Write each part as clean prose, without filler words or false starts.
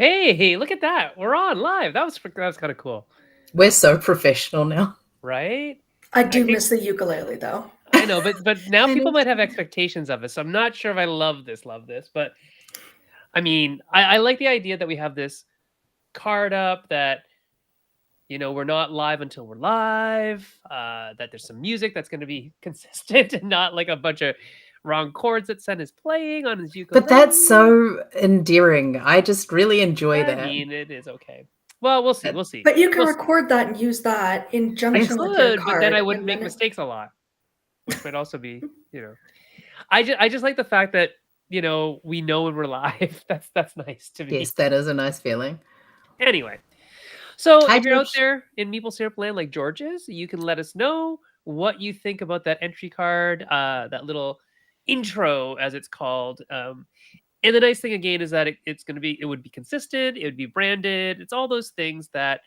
Hey, look at that. We're on live. That was kind of cool, We're so professional now. right? I I do think miss the ukulele though. I know, but now I people know. might have expectations of us. So I'm not sure if I love this, but I mean, I like the idea that we have this card up that we're not live until we're live. That there's some music that's going to be consistent and not like a bunch of wrong chords that Sen is playing on his But that's ukulele. so endearing. I just really enjoy I that. mean, it is okay. Well, we'll see. That- We'll see. But you can We'll see. record that and use that in I Yes. junction with your could, but then I card, wouldn't and make then it. mistakes a lot, which might also be, you know. I just like the fact that we know when we're live. That's nice to Yes, me. that is a nice feeling. Anyway, so Hi, if you're out George. there in Meeple Syrup Land like George is, you can let us know what you think about that entry card, that little intro as it's called. And the nice thing again is that it would be consistent, it would be branded. It's all those things that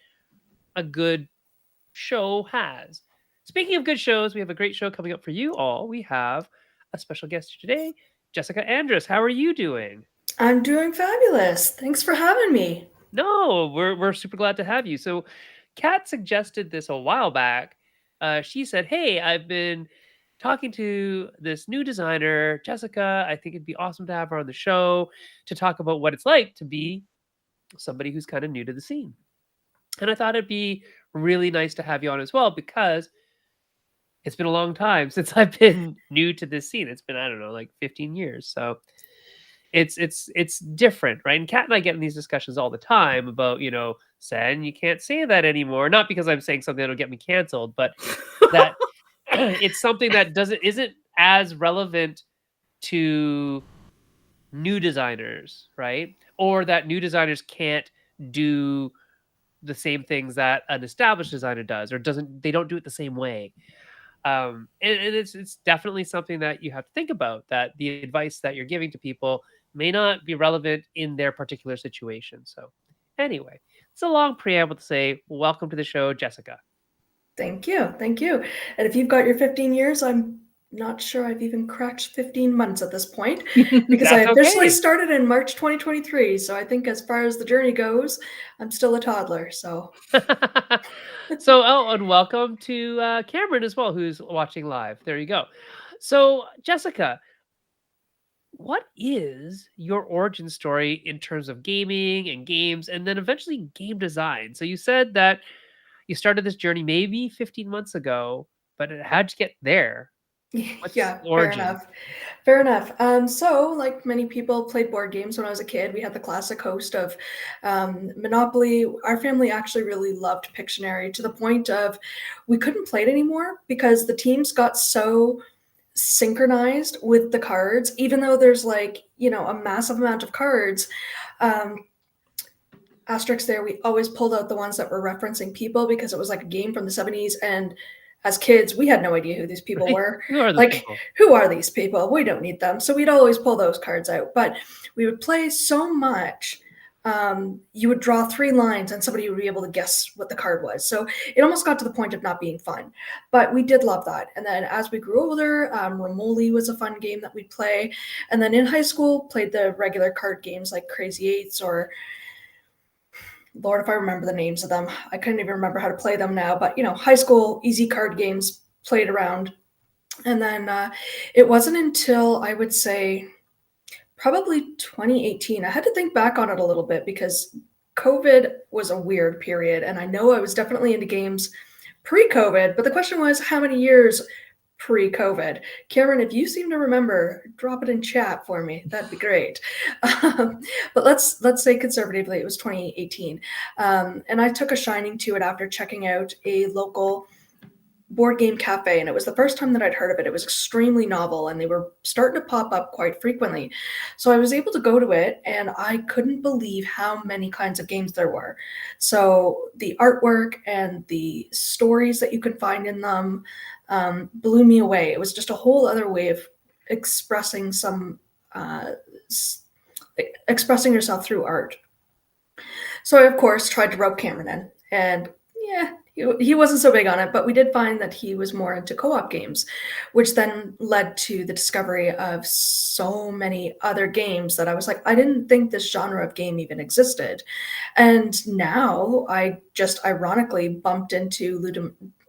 a good show has. Speaking of good shows, we have a great show coming up for you all. We have a special guest today, Jessica Andress. How are you doing? I'm doing fabulous. Thanks for having me. No, we're super glad to have you. So, Kat suggested this a while back. She said, "Hey, I've been talking to this new designer, Jessica. I think it'd be awesome to have her on the show to talk about what it's like to be somebody who's kind of new to the scene." And I thought it'd be really nice to have you on as well because it's been a long time since I've been new to this scene. It's been, I don't know, like 15 years. So it's different, right? And Kat and I get in these discussions all the time about, Sen, you can't say that anymore. Not because I'm saying something that'll get me canceled, but that it's something that isn't as relevant to new designers, right? Or that new designers can't do the same things that an established designer does, or they don't do it the same way. And it's definitely something that you have to think about, that the advice that you're giving to people may not be relevant in their particular situation. So anyway, it's a long preamble to say welcome to the show, Jessica. Thank you. Thank you. And if you've got your 15 years, I'm not sure I've even cracked 15 months at this point because I That's officially okay. started in March 2023. So I think as far as the journey goes, I'm still a toddler. So So, oh, and welcome to Cameron as well, who's watching live. There you go. So, Jessica, what is your origin story in terms of gaming and games and then eventually game design? So, you said that you started this journey maybe 15 months ago, but how'd you get there? What's yeah, the fair origin? enough. Fair enough. So, like many people, played board games when I was a kid. We had the classic host of Monopoly. Our family actually really loved Pictionary to the point of we couldn't play it anymore because the teams got so synchronized with the cards, even though there's a massive amount of cards. Um, Asterisk there, we always pulled out the ones that were referencing people because it was like a game from the 70s. And as kids, we had no idea who these people Right? were. Who are those Like, people? who are these people? We don't need them. So we'd always pull those cards out. But we would play so much. You would draw three lines and somebody would be able to guess what the card was. So it almost got to the point of not being fun. But we did love that. And then as we grew older, Romoli was a fun game that we'd play. And then in high school, played the regular card games like Crazy Eights or Lord, if I remember the names of them. I couldn't even remember how to play them now, but high school easy card games played around. And then it wasn't until I would say probably 2018. I had to think back on it a little bit because COVID was a weird period. And I know I was definitely into games pre COVID, but the question was how many years pre-COVID? Cameron, if you seem to remember, drop it in chat for me. That'd be great. But let's say conservatively, it was 2018, and I took a shining to it after checking out a local board game cafe, and it was the first time that I'd heard of it. It was extremely novel, and they were starting to pop up quite frequently. So I was able to go to it, and I couldn't believe how many kinds of games there were. So the artwork and the stories that you can find in them blew me away. It was just a whole other way of expressing uh, expressing yourself through art. So I, of course, tried to rope Cameron in, and yeah, he wasn't so big on it, but we did find that he was more into co-op games, which then led to the discovery of so many other games that I was like, I didn't think this genre of game even existed. And now I just ironically bumped into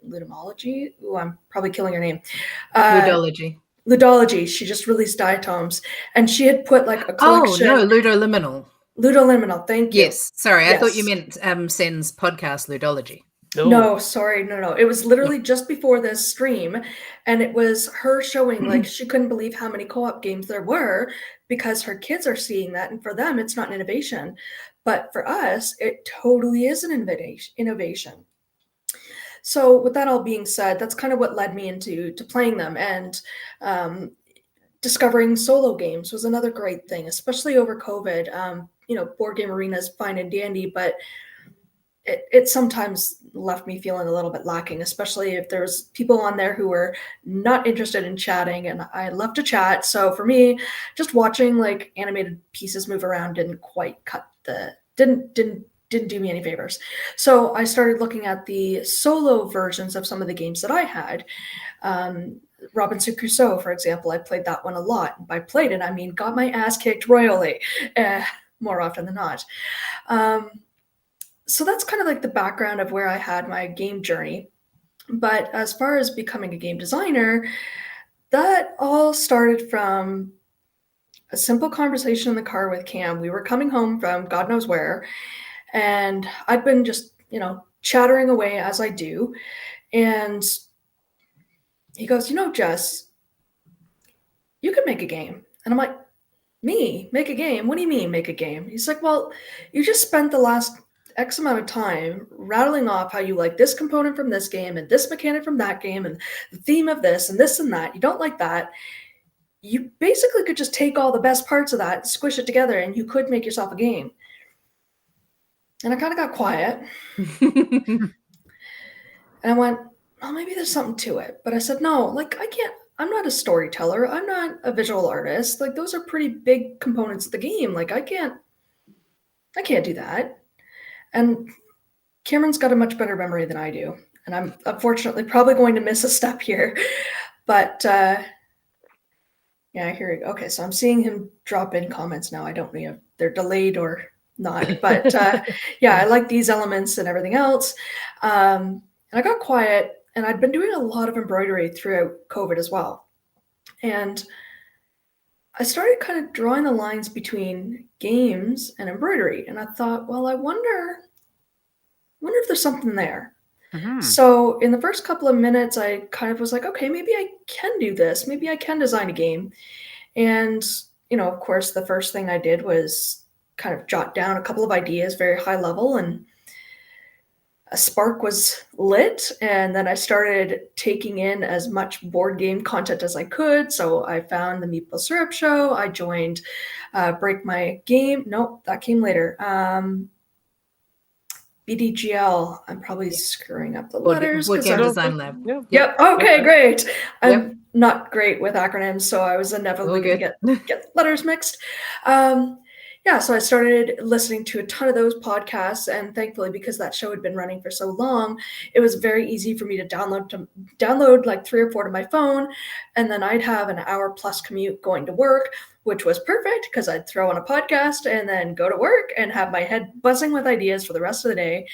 Ludomology. Ooh, I'm probably killing her name. Ludology. Ludology. She just released Diatomes, and she had put like a Oh, collection. no, Ludoliminal. Ludoliminal, thank you. Yes, sorry, I thought you Yes. meant Sen's podcast, Ludology. No, sorry, no. It was literally just before this stream, and it was her showing like she couldn't believe how many co-op games there were because her kids are seeing that, and for them, it's not an innovation, but for us, it totally is an innovation. So, with that all being said, that's kind of what led me into playing them, and discovering solo games was another great thing, especially over COVID. Board Game Arena is fine and dandy, but it sometimes left me feeling a little bit lacking, especially if there's people on there who were not interested in chatting, and I love to chat. So for me, just watching like animated pieces move around didn't quite didn't do me any favors. So I started looking at the solo versions of some of the games that I had. Robinson Crusoe, for example, I played that one a lot. By played it, I mean got my ass kicked royally, more often than not. So that's kind of like the background of where I had my game journey. But as far as becoming a game designer, that all started from a simple conversation in the car with Cam. We were coming home from God knows where, and I'd been just, chattering away as I do. And he goes, Jess, you could make a game. And I'm like, me? Make a game? What do you mean, make a game? He's like, well, you just spent the last X amount of time rattling off how you like this component from this game and this mechanic from that game and the theme of this and this and that. You don't like that. You basically could just take all the best parts of that, squish it together, and you could make yourself a game. And I kind of got quiet. And I went, oh, maybe there's something to it. But I said, no, like I'm not a storyteller. I'm not a visual artist. Like those are pretty big components of the game. Like I can't do that. And Cameron's got a much better memory than I do. And I'm unfortunately probably going to miss a step here. But yeah, here we go. Okay, so I'm seeing him drop in comments now. I don't know if they're delayed or not. But yeah, I like these elements and everything else. And I got quiet, and I'd been doing a lot of embroidery throughout COVID as well. And I started kind of drawing the lines between games and embroidery. And I thought, well, I wonder if there's something there. Mhm. So in the first couple of minutes, I kind of was like, okay, maybe I can do this. Maybe I can design a game. And, of course, the first thing I did was kind of jot down a couple of ideas, very high level, and a spark was lit. And then I started taking in as much board game content as I could. So I found the Meeple Syrup Show. I joined Break My Game. Nope, that came later. BDGL. I'm probably screwing up the letters. Board Game No, Design Lab. Yeah. Yep. Okay, Okay. great. I'm Yep. not great with acronyms, so I was inevitably All going to get letters mixed. Yeah, so I started listening to a ton of those podcasts, and thankfully, because that show had been running for so long, it was very easy for me to download like 3 or 4 to my phone, and then I'd have an hour plus commute going to work, which was perfect because I'd throw on a podcast and then go to work and have my head buzzing with ideas for the rest of the day,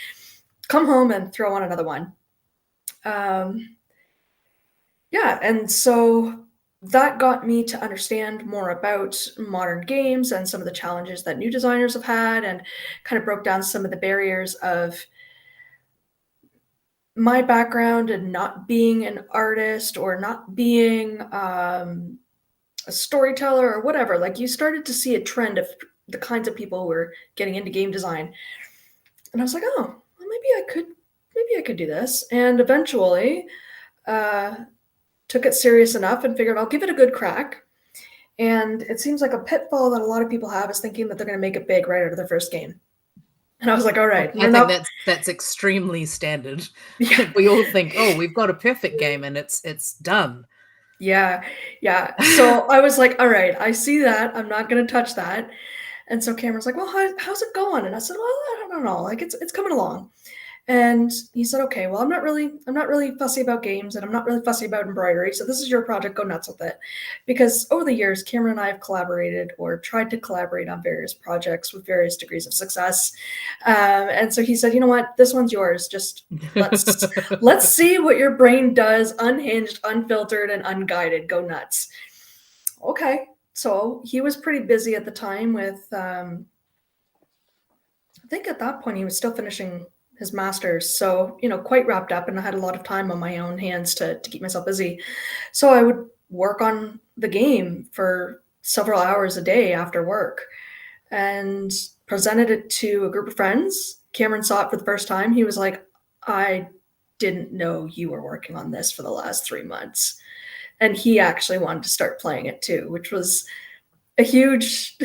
come home and throw on another one. Yeah, and so that got me to understand more about modern games and some of the challenges that new designers have had, and kind of broke down some of the barriers of my background and not being an artist or not being a storyteller or whatever. Like you started to see a trend of the kinds of people who were getting into game design. And I was like, oh, well, maybe I could do this. And eventually, took it serious enough and figured I'll give it a good crack. And it seems like a pitfall that a lot of people have is thinking that they're going to make it big right out of their first game. And I was like, all right. I think that's extremely standard. Yeah. We all think, oh, we've got a perfect game and it's done. Yeah. So I was like, all right, I see that. I'm not going to touch that. And so Cameron's like, well, how's it going? And I said, well, I don't know. Like it's coming along. And he said, okay, well, I'm not really fussy about games and I'm not really fussy about embroidery. So this is your project, go nuts with it. Because over the years, Cameron and I have collaborated or tried to collaborate on various projects with various degrees of success. And so he said, you know what, this one's yours. Just let's see what your brain does, unhinged, unfiltered, and unguided. Go nuts. Okay. So he was pretty busy at the time with I think at that point he was still finishing his master's, so quite wrapped up, and I had a lot of time on my own hands to keep myself busy. So I would work on the game for several hours a day after work, and presented it to a group of friends. Cameron saw it for the first time. He was like, "I didn't know you were working on this for the last 3 months," and he actually wanted to start playing it too, which was a huge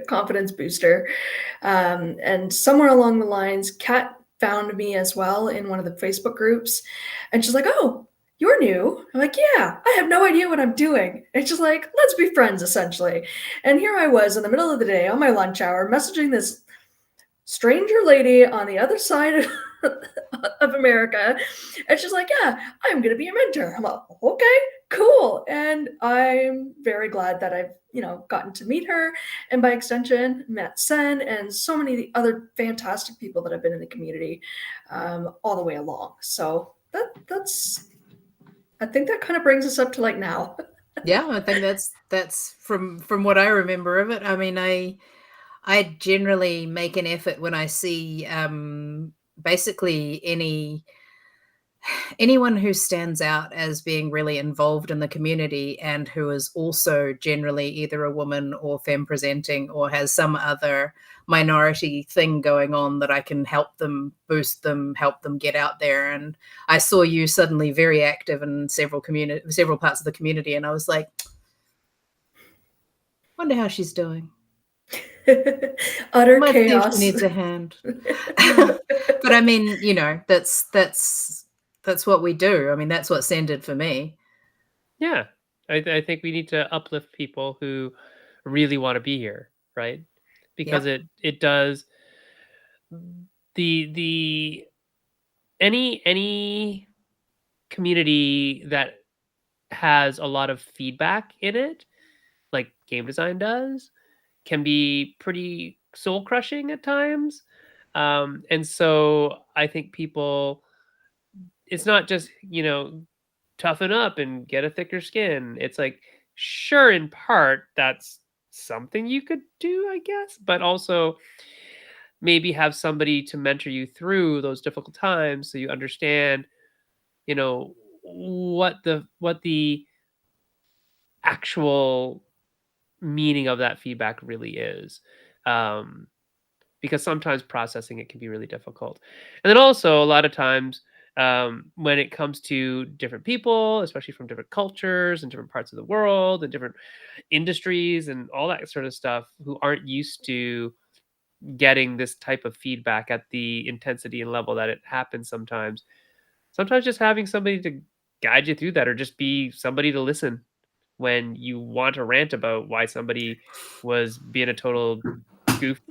confidence booster. And somewhere along the lines, Kat found me as well in one of the Facebook groups. And she's like, "Oh, you're new." I'm like, "Yeah, I have no idea what I'm doing." And she's like, "Let's be friends," essentially. And here I was in the middle of the day on my lunch hour messaging this stranger lady on the other side of America. And she's like, "Yeah, I'm going to be your mentor." I'm like, "Okay, cool." And I'm very glad that I've, gotten to meet her. And by extension, met Sen and so many other fantastic people that have been in the community all the way along. So I think that kind of brings us up to like now. Yeah, I think that's from what I remember of it. I mean, I generally make an effort when I see basically anyone who stands out as being really involved in the community and who is also generally either a woman or femme presenting or has some other minority thing going on, that I can help them, boost them, help them get out there. And I saw you suddenly very active in several parts of the community, and I was like, wonder how she's doing. Utter Might see if she chaos. needs a hand. Yeah. But I mean, that's what we do. I mean, that's what Sen did for me. Yeah. I think we need to uplift people who really want to be here, right? Because Yep. it does the any community that has a lot of feedback in it, like game design does, can be pretty soul crushing at times. And so I think people, it's not just, toughen up and get a thicker skin. It's like, sure, in part, that's something you could do, I guess, but also maybe have somebody to mentor you through those difficult times so you understand, you know, what the actual meaning of that feedback really is. Um, because sometimes processing it can be really difficult. And then also a lot of times when it comes to different people, especially from different cultures and different parts of the world and different industries and all that sort of stuff, who aren't used to getting this type of feedback at the intensity and level that it happens sometimes just having somebody to guide you through that, or just be somebody to listen when you want to rant about why somebody was being a total goof.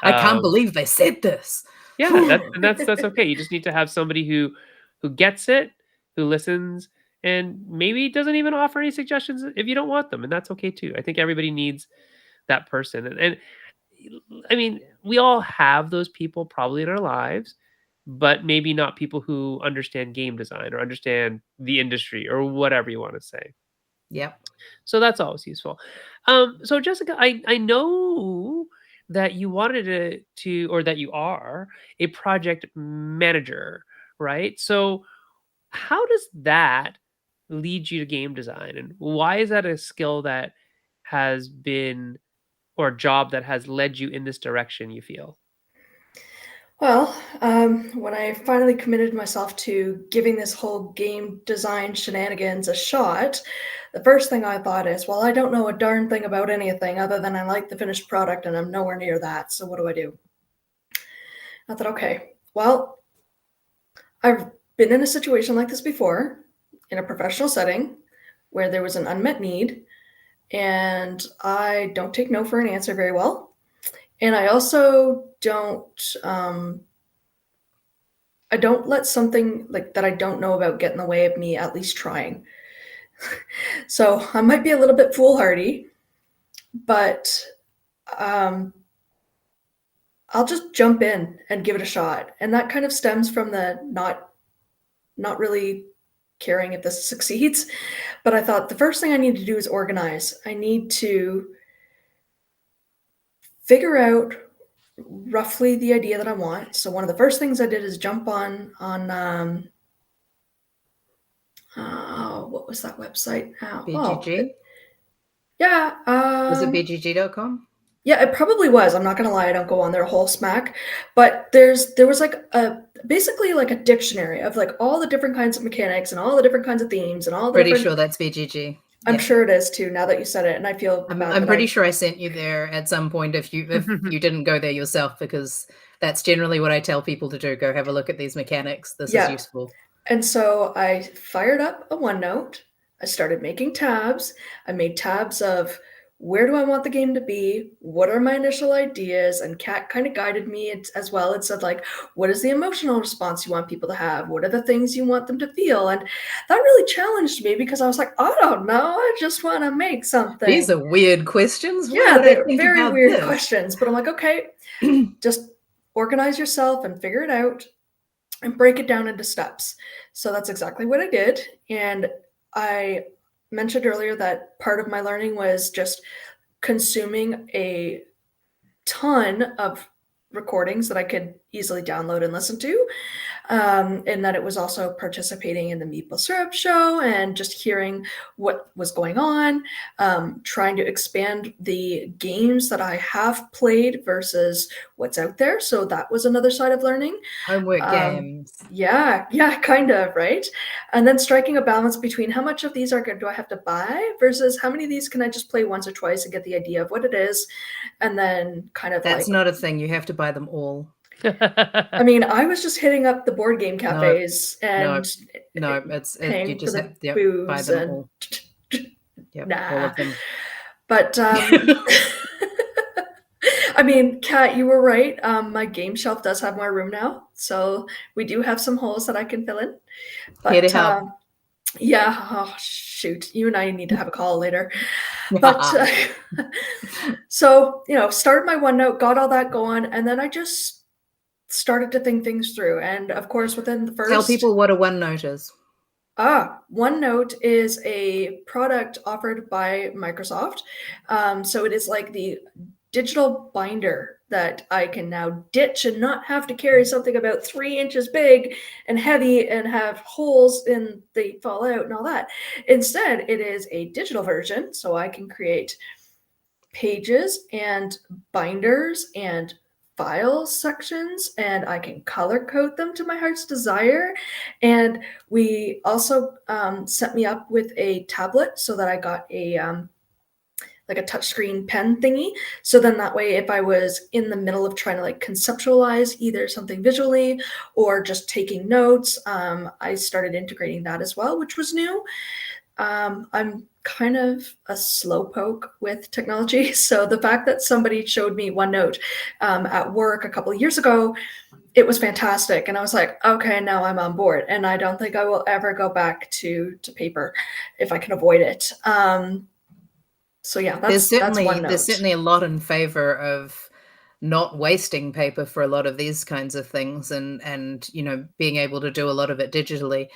I can't um, believe they said this. Yeah, that's okay. You just need to have somebody who gets it, who listens, and maybe doesn't even offer any suggestions if you don't want them, and that's okay too. I think everybody needs that person, and I mean, we all have those people probably in our lives, but maybe not people who understand game design or understand the industry or whatever you want to say. Yep. So that's always useful. So Jessica, I know that you wanted to, or that you are a project manager, right? So how does that lead you to game design, and why is that a skill that has been, or a job that has led you in this direction, you feel? Well, when I finally committed myself to giving this whole game design shenanigans a shot, the first thing I thought is, well, I don't know a darn thing about anything other than I like the finished product and I'm nowhere near that. So what do I do? I thought, okay, well, I've been in a situation like this before in a professional setting where there was an unmet need, and I don't take no for an answer very well. And I also don't I don't let something like that I don't know about get in the way of me at least trying. So I might be a little bit foolhardy, but um, I'll just jump in and give it a shot. And that kind of stems from the not really caring if this succeeds. But I thought the first thing I need to do is organize. I need to figure out roughly the idea that I want. So one of the first things I did is jump on what was that website? BGG? Yeah, Was it bgg.com? yeah, it probably was. I'm not gonna lie, I don't go on their whole smack, but there was like a basically like a dictionary of like all the different kinds of mechanics and all the different kinds of themes and all the Pretty different. sure that's BGG. I'm Yeah. sure it is too. Now that you said it, and I feel bad I'm that pretty I. sure I sent you there at some point if you didn't go there yourself, because that's generally what I tell people to do. Go have a look at these mechanics. This is Yeah, useful. and so I fired up a OneNote. I started making tabs. I made tabs of where do I want the game to be? What are my initial ideas? And Kat kind of guided me as well. It said, like, what is the emotional response you want people to have? What are the things you want them to feel? And that really challenged me because I was like, I don't know. I just want to make These something. are weird questions. Why Yeah, would I they're think very about weird this? questions. But I'm like, okay, just organize yourself and figure it out and break it down into steps. So that's exactly what I did. And I mentioned earlier that part of my learning was just consuming a ton of recordings that I could easily download and listen to. And that it was also participating in the Maple Syrup Show and just hearing what was going on, trying to expand the games that I have played versus what's out there. So that was another side of learning. Homework Um, games. yeah, kind of, right? And then striking a balance between how much of these are good do I have to buy versus how many of these can I just play once or twice and get the idea of what it is, and then kind of That's like, not a thing. You have to buy them all. I mean, I was just hitting up the board game No, cafes no, and no. You paying for just the have to, yep, buy booze them and all. Yep, all nah. of them. But I mean, Kat, you were right. My game shelf does have more room now, so we do have some holes that I can fill in. Here to But help. yeah, oh shoot, you and I need to have a call later. But so started my OneNote, got all that going, and then I just started to think things through. And of course, within the Tell first. people what a OneNote is. OneNote is a product offered by Microsoft. So it is like the digital binder that I can now ditch and not have to carry something about 3 inches big and heavy and have holes and they fall out and all that. Instead, it is a digital version, so I can create pages and binders and file sections, and I can color code them to my heart's desire. And we also set me up with a tablet so that I got a like a touchscreen pen thingy. So then that way, if I was in the middle of trying to like conceptualize either something visually or just taking notes, I started integrating that as well, which was new. I'm kind of a slowpoke with technology. So the fact that somebody showed me OneNote at work a couple of years ago, it was fantastic. And I was like, okay, now I'm on board. And I don't think I will ever go back to paper if I can avoid it. So yeah, There's that's OneNote. certainly a lot in favor of not wasting paper for a lot of these kinds of things, and being able to do a lot of it digitally.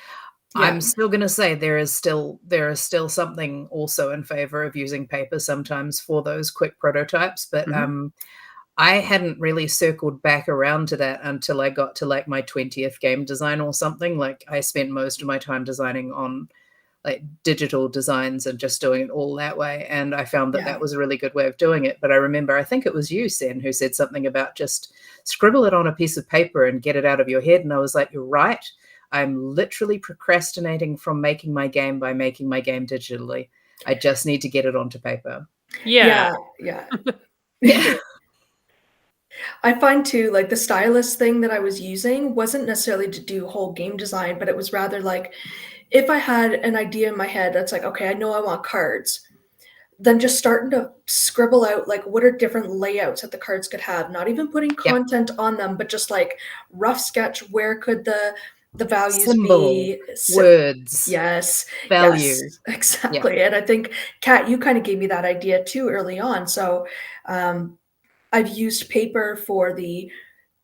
Yeah. I'm still going to say there is still something also in favor of using paper sometimes for those quick prototypes, but Mhm. I hadn't really circled back around to that until I got to like my 20th game design or something. Like I spent most of my time designing on like digital designs and just doing it all that way, and I found that Yeah. that was a really good way of doing it. But I remember, I think it was you, Sen, who said something about just scribble it on a piece of paper and get it out of your head, and I was like, you're right. I'm literally procrastinating from making my game by making my game digitally. I just need to get it onto paper. Yeah. Yeah. Yeah. Yeah. I find too, like the stylus thing that I was using wasn't necessarily to do whole game design, but it was rather like if I had an idea in my head that's like, okay, I know I want cards. then just starting to scribble out like what are different layouts that the cards could have, not even putting Yep. content on them, but just like rough sketch, where could the values Symbol, be. words, Yes, yes, value. Yeah. exactly. And I think, Kat, you kind of gave me that idea too early on. So um, I've used paper for the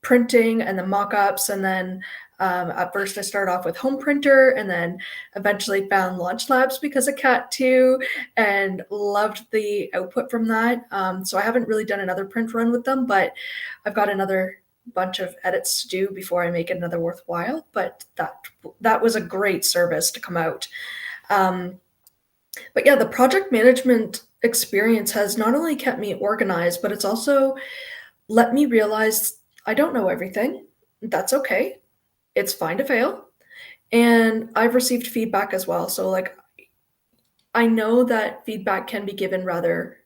printing and the mock-ups, and then at first I started off with home printer, and then eventually found Launch Labs because of Cat 2 and loved the output from that. So I haven't really done another print run with them, but I've got another bunch of edits to do before I make it another worthwhile. But that was a great service to come out. But yeah, the project management experience has not only kept me organized, but it's also let me realize I don't know everything. That's okay. It's fine to fail. And I've received feedback as well. So, like, I know that feedback can be given rather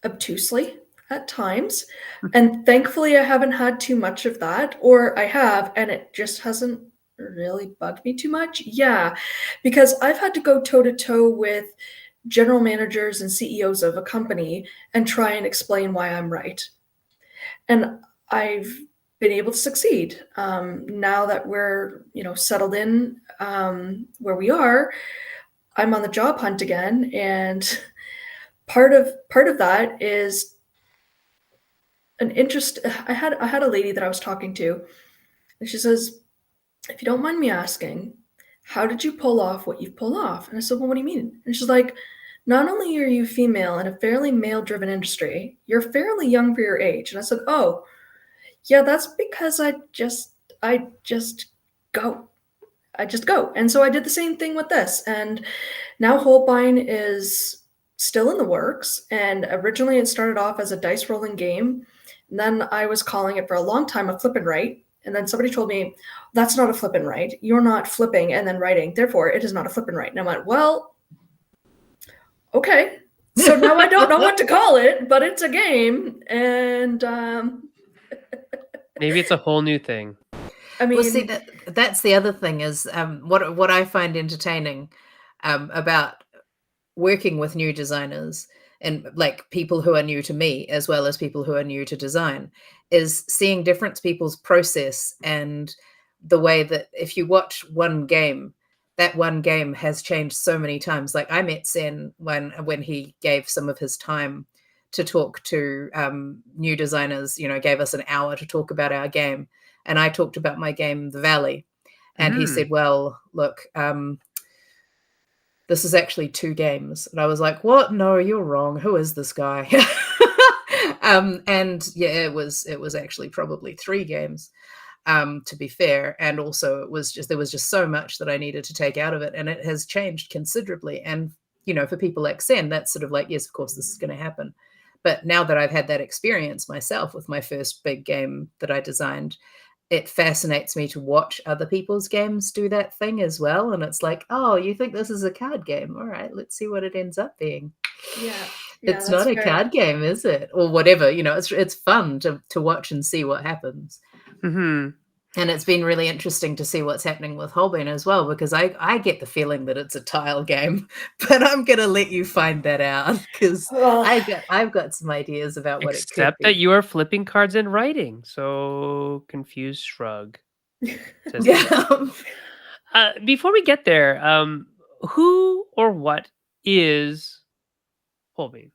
obtusely at times. And thankfully, I haven't had too much of that, or I have, and it just hasn't really bugged me too much. Yeah, because I've had to go toe to toe with general managers and CEOs of a company and try and explain why I'm right. And I've been able to succeed. Now that we're settled in where we are, I'm on the job hunt again, and part of that is an interest. I had a lady that I was talking to, and she says, "If you don't mind me asking, how did you pull off what you've pulled off?" And I said, "Well, what do you mean?" And she's like, "Not only are you female in a fairly male-driven industry, you're fairly young for your age." And I said, "Oh, yeah, that's because I just go. I just go." And so I did the same thing with this. And now Holbein is still in the works. And originally it started off as a dice rolling game. And then I was calling it for a long time a flip and write. And then somebody told me, "That's not a flip and write. You're not flipping and then writing. Therefore, it is not a flip and write." And I went, "Well, okay." So now I don't know what to call it, but it's a game. And Maybe it's a whole new thing. I Well, see, mean, that's the other thing is what I find entertaining about working with new designers and like people who are new to me as well as people who are new to design is seeing different people's process and the way that if you watch one game, that one game has changed so many times. Like I met Sen when he gave some of his time to talk to new designers, gave us an hour to talk about our game. And I talked about my game, The Valley. And he Mhm. said, well, look, this is actually 2 games. And I was like, what? No, you're wrong. Who is this guy? And yeah, it was actually probably 3 games, to be fair. And also there was just so much that I needed to take out of it. And it has changed considerably. And, for people like Sen, that's sort of like, yes, of course, this is going to happen. But now that I've had that experience myself with my first big game that I designed, it fascinates me to watch other people's games do that thing as well. And it's like, oh, you think this is a card game? All right, let's see what it ends up being. yeah, yeah, It's that's not a fair. card game, is it? Or whatever. It's fun to watch and see what happens. Mhm. And it's been really interesting to see what's happening with Holbein as well, because I get the feeling that it's a tile game, but I'm gonna let you find that out because Well, I've got some ideas about what it could Except that be. you are flipping cards and writing. So confused shrug, says Yeah. Kat. Before we get there, who or what is Holbein?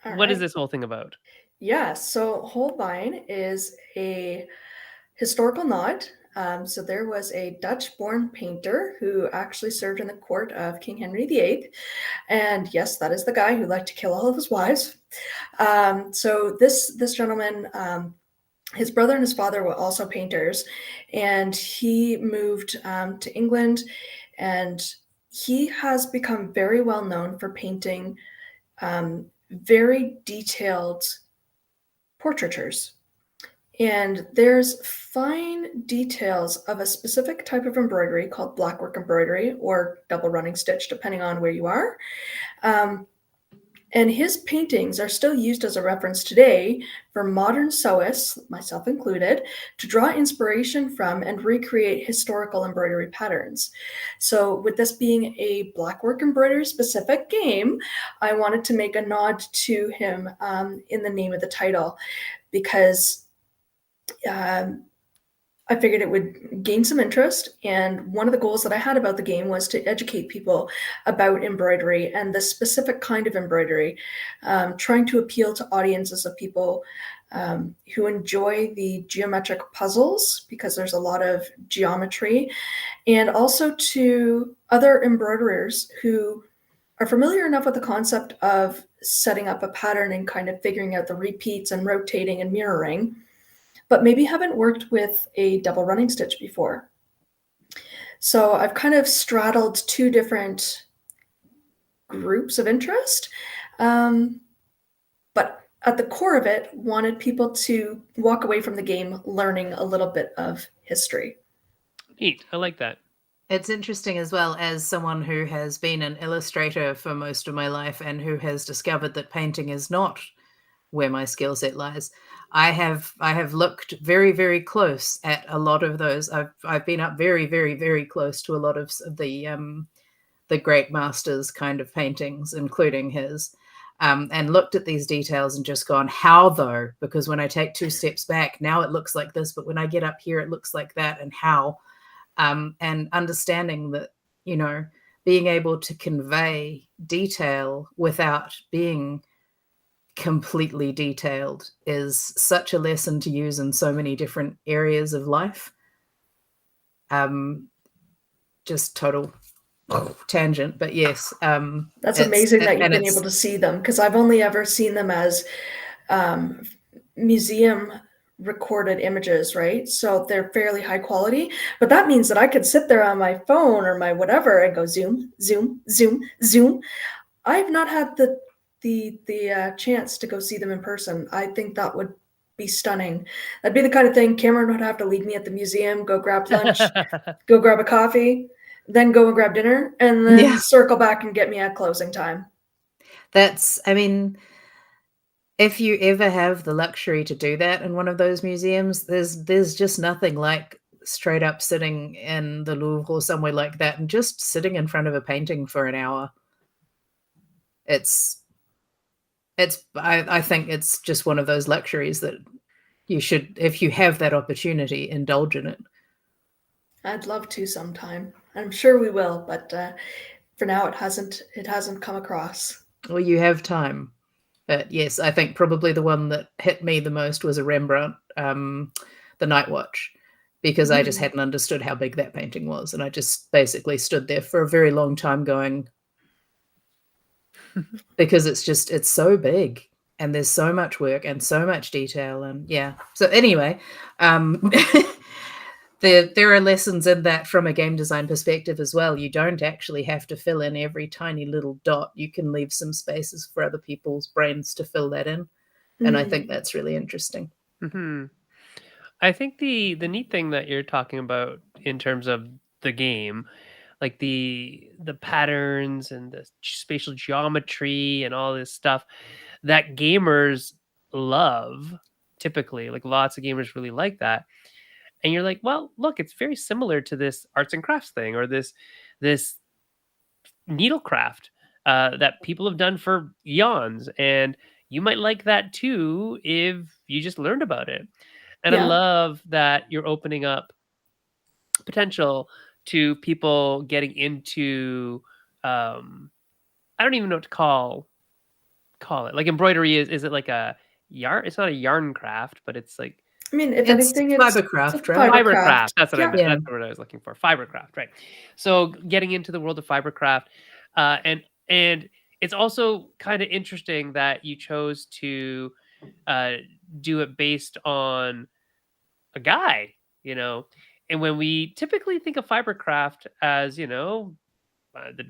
all What is right. this whole thing about? Yeah, so Holbein is a historical nod. So there was a Dutch-born painter who actually served in the court of King Henry VIII. And yes, that is the guy who liked to kill all of his wives. So this gentleman, his brother and his father were also painters, and he moved to England, and he has become very well known for painting very detailed portraitures. And there's fine details of a specific type of embroidery called blackwork embroidery or double running stitch, depending on where you are. Um, And his paintings are still used as a reference today for modern sewists, myself included, to draw inspiration from and recreate historical embroidery patterns. So, with this being a blackwork embroidery specific game, I wanted to make a nod to him in the name of the title because um, I figured it would gain some interest. And one of the goals that I had about the game was to educate people about embroidery and the specific kind of embroidery, trying to appeal to audiences of people who enjoy the geometric puzzles because there's a lot of geometry, and also to other embroiderers who are familiar enough with the concept of setting up a pattern and kind of figuring out the repeats and rotating and mirroring, but maybe haven't worked with a double running stitch before. So I've kind of straddled two different groups of interest, um, but at the core of it, wanted people to walk away from the game learning a little bit of history. Neat. I like that. It's interesting as well, as someone who has been an illustrator for most of my life and who has discovered that painting is not where my skill set lies. I have looked very, very close at a lot of those. I've been up very, very, very close to a lot of the great masters kind of paintings, including his, and looked at these details and just gone, how though? Because when I take two steps back, now it looks like this, but when I get up here, it looks like that, and how? And understanding that, you know, being able to convey detail without being completely detailed is such a lesson to use in so many different areas of life. Just total tangent, but yes, That's amazing that you've and been it's able to see them because I've only ever seen them as um, museum recorded images, right? So they're fairly high quality, but that means that I could sit there on my phone or my whatever and go zoom, zoom, zoom, zoom. I've not had the chance to go see them in person. I think that would be stunning. That'd be the kind of thing Cameron would have to leave me at the museum, go grab lunch, go grab a coffee, then go and grab dinner, and then yeah, circle back and get me at closing time. that's, I mean, if you ever have the luxury to do that in one of those museums, there's just nothing like straight up sitting in the Louvre or somewhere like that and just sitting in front of a painting for an hour. It's I think it's just one of those luxuries that you should, if you have that opportunity, indulge in it. I'd love to sometime. I'm sure we will, but for now it hasn't come across. Or you have time. But yes, I think probably the one that hit me the most was a Rembrandt, The Night Watch, because I just Mm. hadn't understood how big that painting was. And I just basically stood there for a very long time going, because it's so big and there's so much work and so much detail. And yeah. So anyway, there are lessons in that from a game design perspective as well. You don't actually have to fill in every tiny little dot. You can leave some spaces for other people's brains to fill that in. And I think Mm. that's really interesting. Hmm. I think the neat thing that you're talking about in terms of the game, like the patterns and the spatial geometry and all this stuff that gamers love typically, like lots of gamers really like that. And you're like, well, look, it's very similar to this arts and crafts thing or this needlecraft that people have done for eons, and you might like that too if you just learned about it. And I Yeah. love that you're opening up potential to people getting into um I don't even know what to call it. Like embroidery is it like a yarn? It's not a yarn craft, but it's like I mean, if It's anything, it's a fibercraft, right? fibercraft. fibercraft. That's what I Yeah. meant. Yeah. That's the word I was looking for. Fibercraft, right? So getting into the world of fibercraft, and it's also kind of interesting that you chose to uh, do it based on a guy, you know. And when we typically think of fibercraft as, the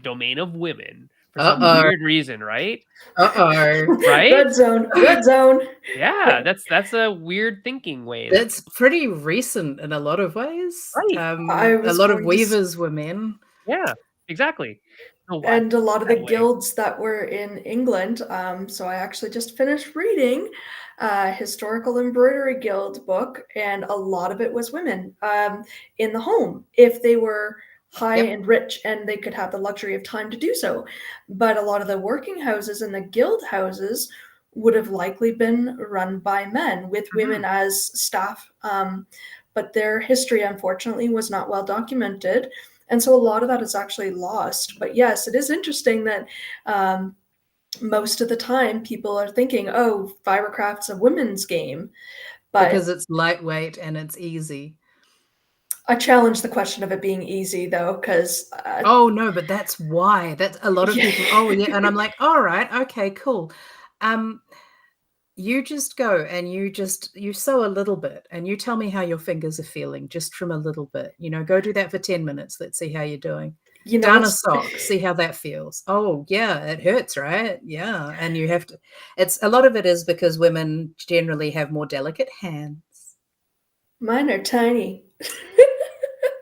domain of women for some Uh-oh. weird reason, right? Uh-oh. Right? Red zone. Red zone. Yeah, that's a weird thinking way that That's people, pretty recent in a lot of ways. right? I A was lot of going to. weavers were men. Yeah, exactly. Oh, what? And a lot of the No way. guilds that were in England. So I actually just finished reading a historical embroidery guild book, and a lot of it was women in the home if they were high Yep. and rich and they could have the luxury of time to do so. But a lot of the working houses and the guild houses would have likely been run by men with women Mhm. as staff. But their history, unfortunately, was not well documented, and so a lot of that is actually lost. But yes, it is interesting that most of the time people are thinking, oh, fibercraft's a women's game. Because But it's lightweight and it's easy. I challenge the question of it being easy, though, because Oh, no, but that's why. That's a lot of yeah, people, "Oh, yeah," and I'm like, "Alright, okay, cool." Um, you just go and you sew a little bit, and you tell me how your fingers are feeling just from a little bit, go do that for 10 minutes, let's see how you're doing. you know, Down a it's sock, see how that feels. "Oh, yeah, it hurts, right?" Yeah, and you have to it's a lot of it is because women generally have more delicate hands. mine are tiny.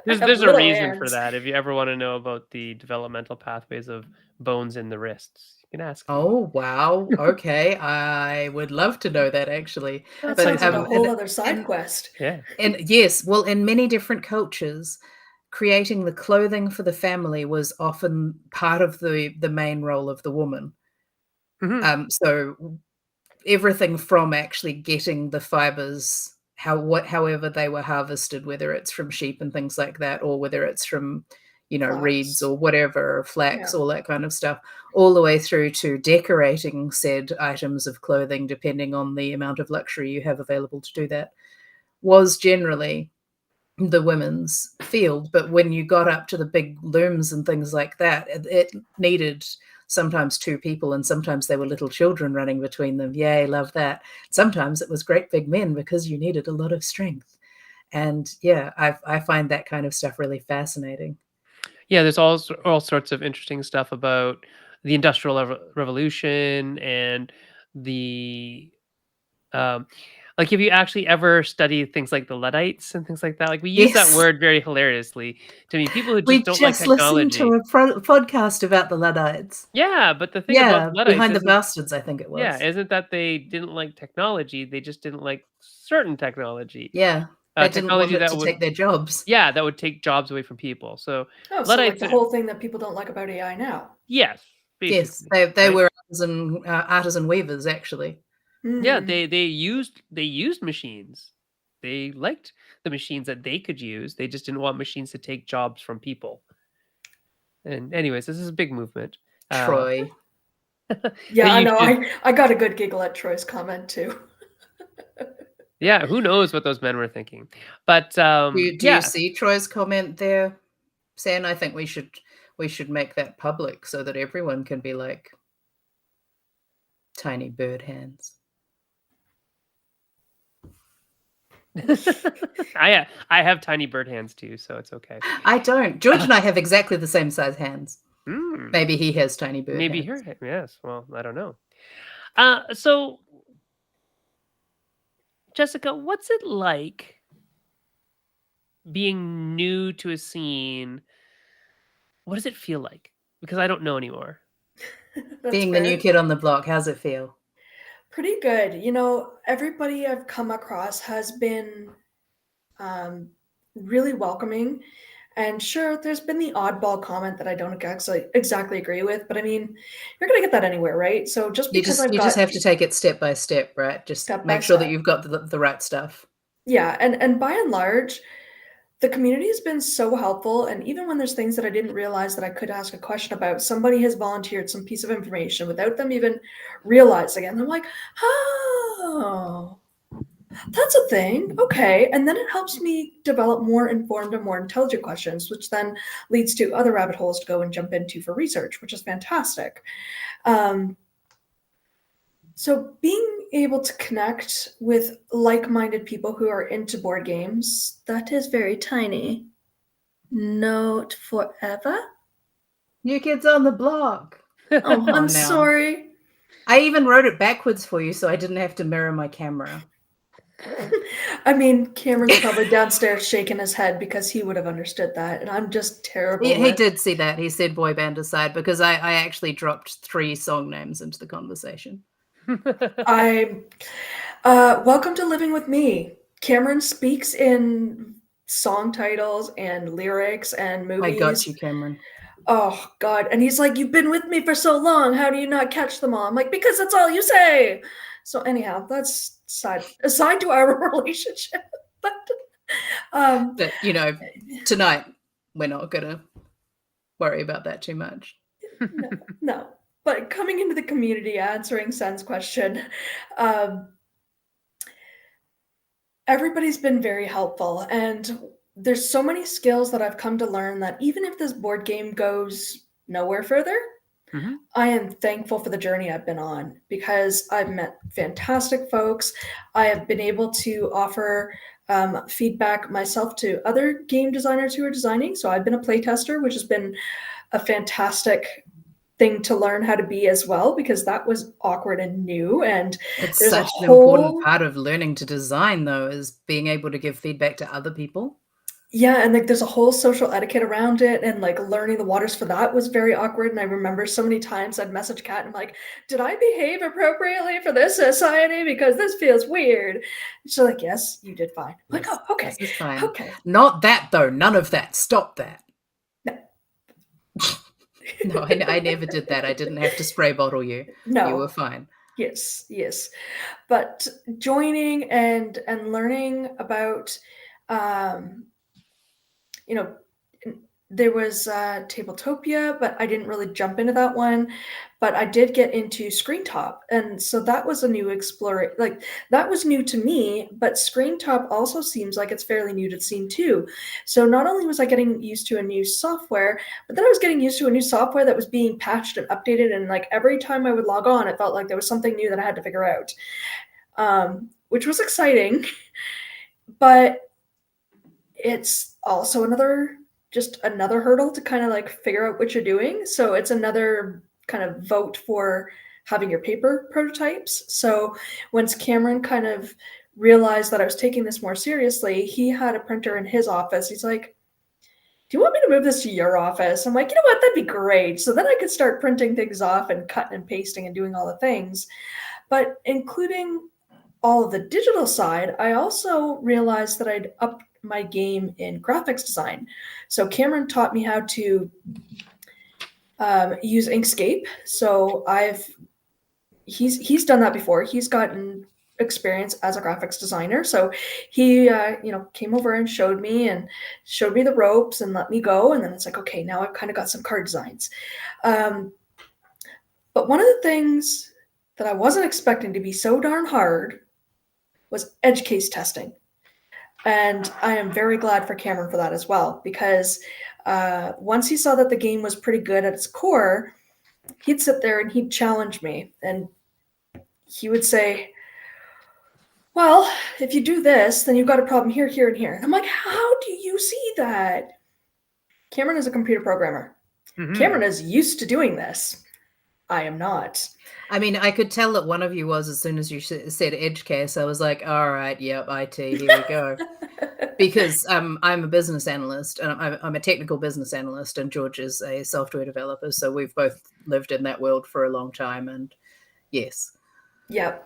I have There's a little reason for hands. that. If you ever wanna know about the developmental pathways of bones in the wrists, you can ask me. Oh, wow, okay, I would love to know that actually, That I'll tell you but, sounds like some a of it. whole other side and quest. Yeah. and yes, well, in many different cultures, creating the clothing for the family was often part of the main role of the woman. Mhm. So everything from actually getting the fibers, however they were harvested, whether it's from sheep and things like that, or whether it's from, reeds Flax. or whatever, or Yeah. flax, all that kind of stuff, all the way through to decorating said items of clothing, depending on the amount of luxury you have available to do that, was generally the women's field. But when you got up to the big looms and things like that, it needed sometimes two people, and sometimes there were little children running between them. Yay, love that. Sometimes it was great big men because you needed a lot of strength. And yeah, I find that kind of stuff really fascinating. Yeah, there's all sorts of interesting stuff about the Industrial Revolution and the, um like, have you actually ever studied things like the Luddites and things like that? Like, we use that Yes, word very hilariously to mean people who just we don't like just listened to technology. a podcast about the Luddites. Yeah, but the thing about Yeah, the Luddites Behind the isn't, Bastards, I think it yeah, was. isn't that they didn't like technology, they just didn't like certain technology. Yeah, they didn't want Technology it that to would, take their jobs. yeah, that would take jobs away from people. So, Oh, so like Luddites the are, whole thing that people don't like about AI now. yes, Yes, basically, they right? were artisan weavers, actually. Yeah, Hmm. they used machines. They liked the machines that they could use. They just didn't want machines to take jobs from people. And anyways, this is a big movement. Uh, Troy. Yeah, that I you know. should, I got a good giggle at Troy's comment too. yeah, who knows what those men were thinking. But Do you yeah. see Troy's comment there, San? I think we should make that public so that everyone can be like tiny bird hands. I have tiny bird hands too, so it's okay. I don't. George and I have exactly the same size hands. Hmm, Maybe he has tiny bird maybe hands. here, yes. Well, I don't know. So Jessica, what's it like being new to a scene? What does it feel like? Because I don't know anymore. That's Being the new fair. kid on the block, how's it feel? Pretty good. Everybody I've come across has been um, really welcoming. And sure, there's been the oddball comment that I don't exactly agree with, but I mean, you're gonna get that anywhere, right? So just You because just I've you just got have to take it step by step, right? Just step by make sure that step, you've got the right stuff. yeah, and by and large, the community has been so helpful. And even when there's things that I didn't realize that I could ask a question about, somebody has volunteered some piece of information without them even realizing it. And I'm like, oh, that's a thing. Okay. And then it helps me develop more informed and more intelligent questions, which then leads to other rabbit holes to go and jump into for research, which is fantastic. Um, so being able to connect with like-minded people who are into board games, that is very tiny. Note forever? New kids on the block. Oh, Come I'm on now. sorry. I even wrote it backwards for you so I didn't have to mirror my camera. I mean, Cameron's probably downstairs shaking his head because he would have understood that, and I'm just terrible He with. did see that. He said boy band aside because I actually dropped 3 song names into the conversation. I welcome to living with me. Cameron speaks in song titles and lyrics and I got movies. you, Cameron. Oh God. And he's like, "You've been with me for so long. How do you not catch them all?" I'm like, "Because that's all you say." So anyhow, that's aside to our relationship. But um But, you know, tonight, we're not gonna worry about that too much. no, no. But coming into the community, answering Sen's question, um, everybody's been very helpful, and there's so many skills that I've come to learn that even if this board game goes nowhere further, Mhm. I am thankful for the journey I've been on because I've met fantastic folks. I have been able to offer feedback myself to other game designers who are designing. So I've been a playtester, which has been a fantastic thing to learn how to be as well because that was awkward and new. And It's there's a such an important whole part of learning to design, though, is being able to give feedback to other people. yeah, and like there's a whole social etiquette around it, and like learning the waters for that was very awkward. And I remember so many times I'd message Kat and I'm like, "Did I behave appropriately for this society? Because this feels weird." And she's like, "Yes, you did fine." I'm like, Yes, "Oh, okay, this is fine. okay." Not that, though. None of that. Stop that. No, No, I never did that. I didn't have to spray bottle you. You were no, fine. yes, yes, but joining and learning about, um, you know, there was Tabletopia, but I didn't really jump into that one. But I did get into Screen Top, and so that was a new explore. Like that was new to me, but Screen Top also seems like it's fairly new to the scene too. So not only was I getting used to a new software, but then I was getting used to a new software that was being patched and updated, and like every time I would log on, it felt like there was something new that I had to figure out, which was exciting. But it's also another hurdle to kind of like figure out what you're doing. So it's another kind of vote for having your paper prototypes. So once Cameron kind of realized that I was taking this more seriously, he had a printer in his office. He's like, "Do you want me to move this to your office?" I'm like, "You know what? That'd be great." So then I could start printing things off and cutting and pasting and doing all the things. But including all of the digital side, I also realized that I'd upped my game in graphics design. So Cameron taught me how to use Inkscape. So he's done that before. He's gotten experience as a graphics designer. So he came over and showed me the ropes and let me go. And then it's like, okay, now I've kind of got some card designs. Um, but one of the things that I wasn't expecting to be so darn hard was edge case testing. And I am very glad for Cameron for that as well, because once he saw that the game was pretty good at its core, he'd sit there and he'd challenge me. And he would say, "Well, if you do this, then you've got a problem here, here, and here." And I'm like, "How do you see that?" Cameron is a computer programmer. Cameron Mhm. is used to doing this. I am not. I mean, I could tell that one of you was as soon as you said edge case. I was like, all right, yep, IT, here we go. Because I'm a business analyst and I'm a technical business analyst, and George is a software developer. So we've both lived in that world for a long time. And yes, Yeah.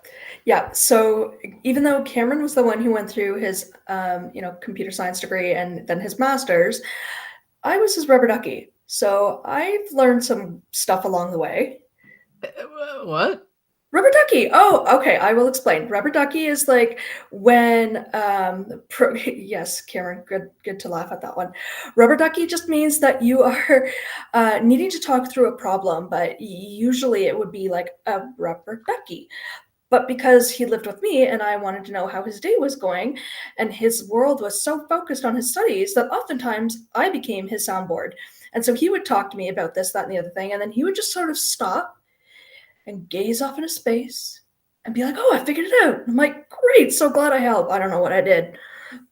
Yeah. So even though Cameron was the one who went through his, computer science degree and then his master's, I was his rubber ducky. So I've learned some stuff along the way. what? Rubber ducky. Oh, okay. I will explain. Rubber ducky is like when, yes, Cameron, good to laugh at that one. Rubber ducky just means that you are needing to talk through a problem, but usually it would be like a rubber ducky. But because he lived with me and I wanted to know how his day was going, and his world was so focused on his studies that oftentimes I became his soundboard. And so he would talk to me about this, that, and the other thing. And then he would just sort of stop and gaze off into space and be like, "Oh, I figured it out." I'm like, "Great, so glad I helped." I don't know what I did,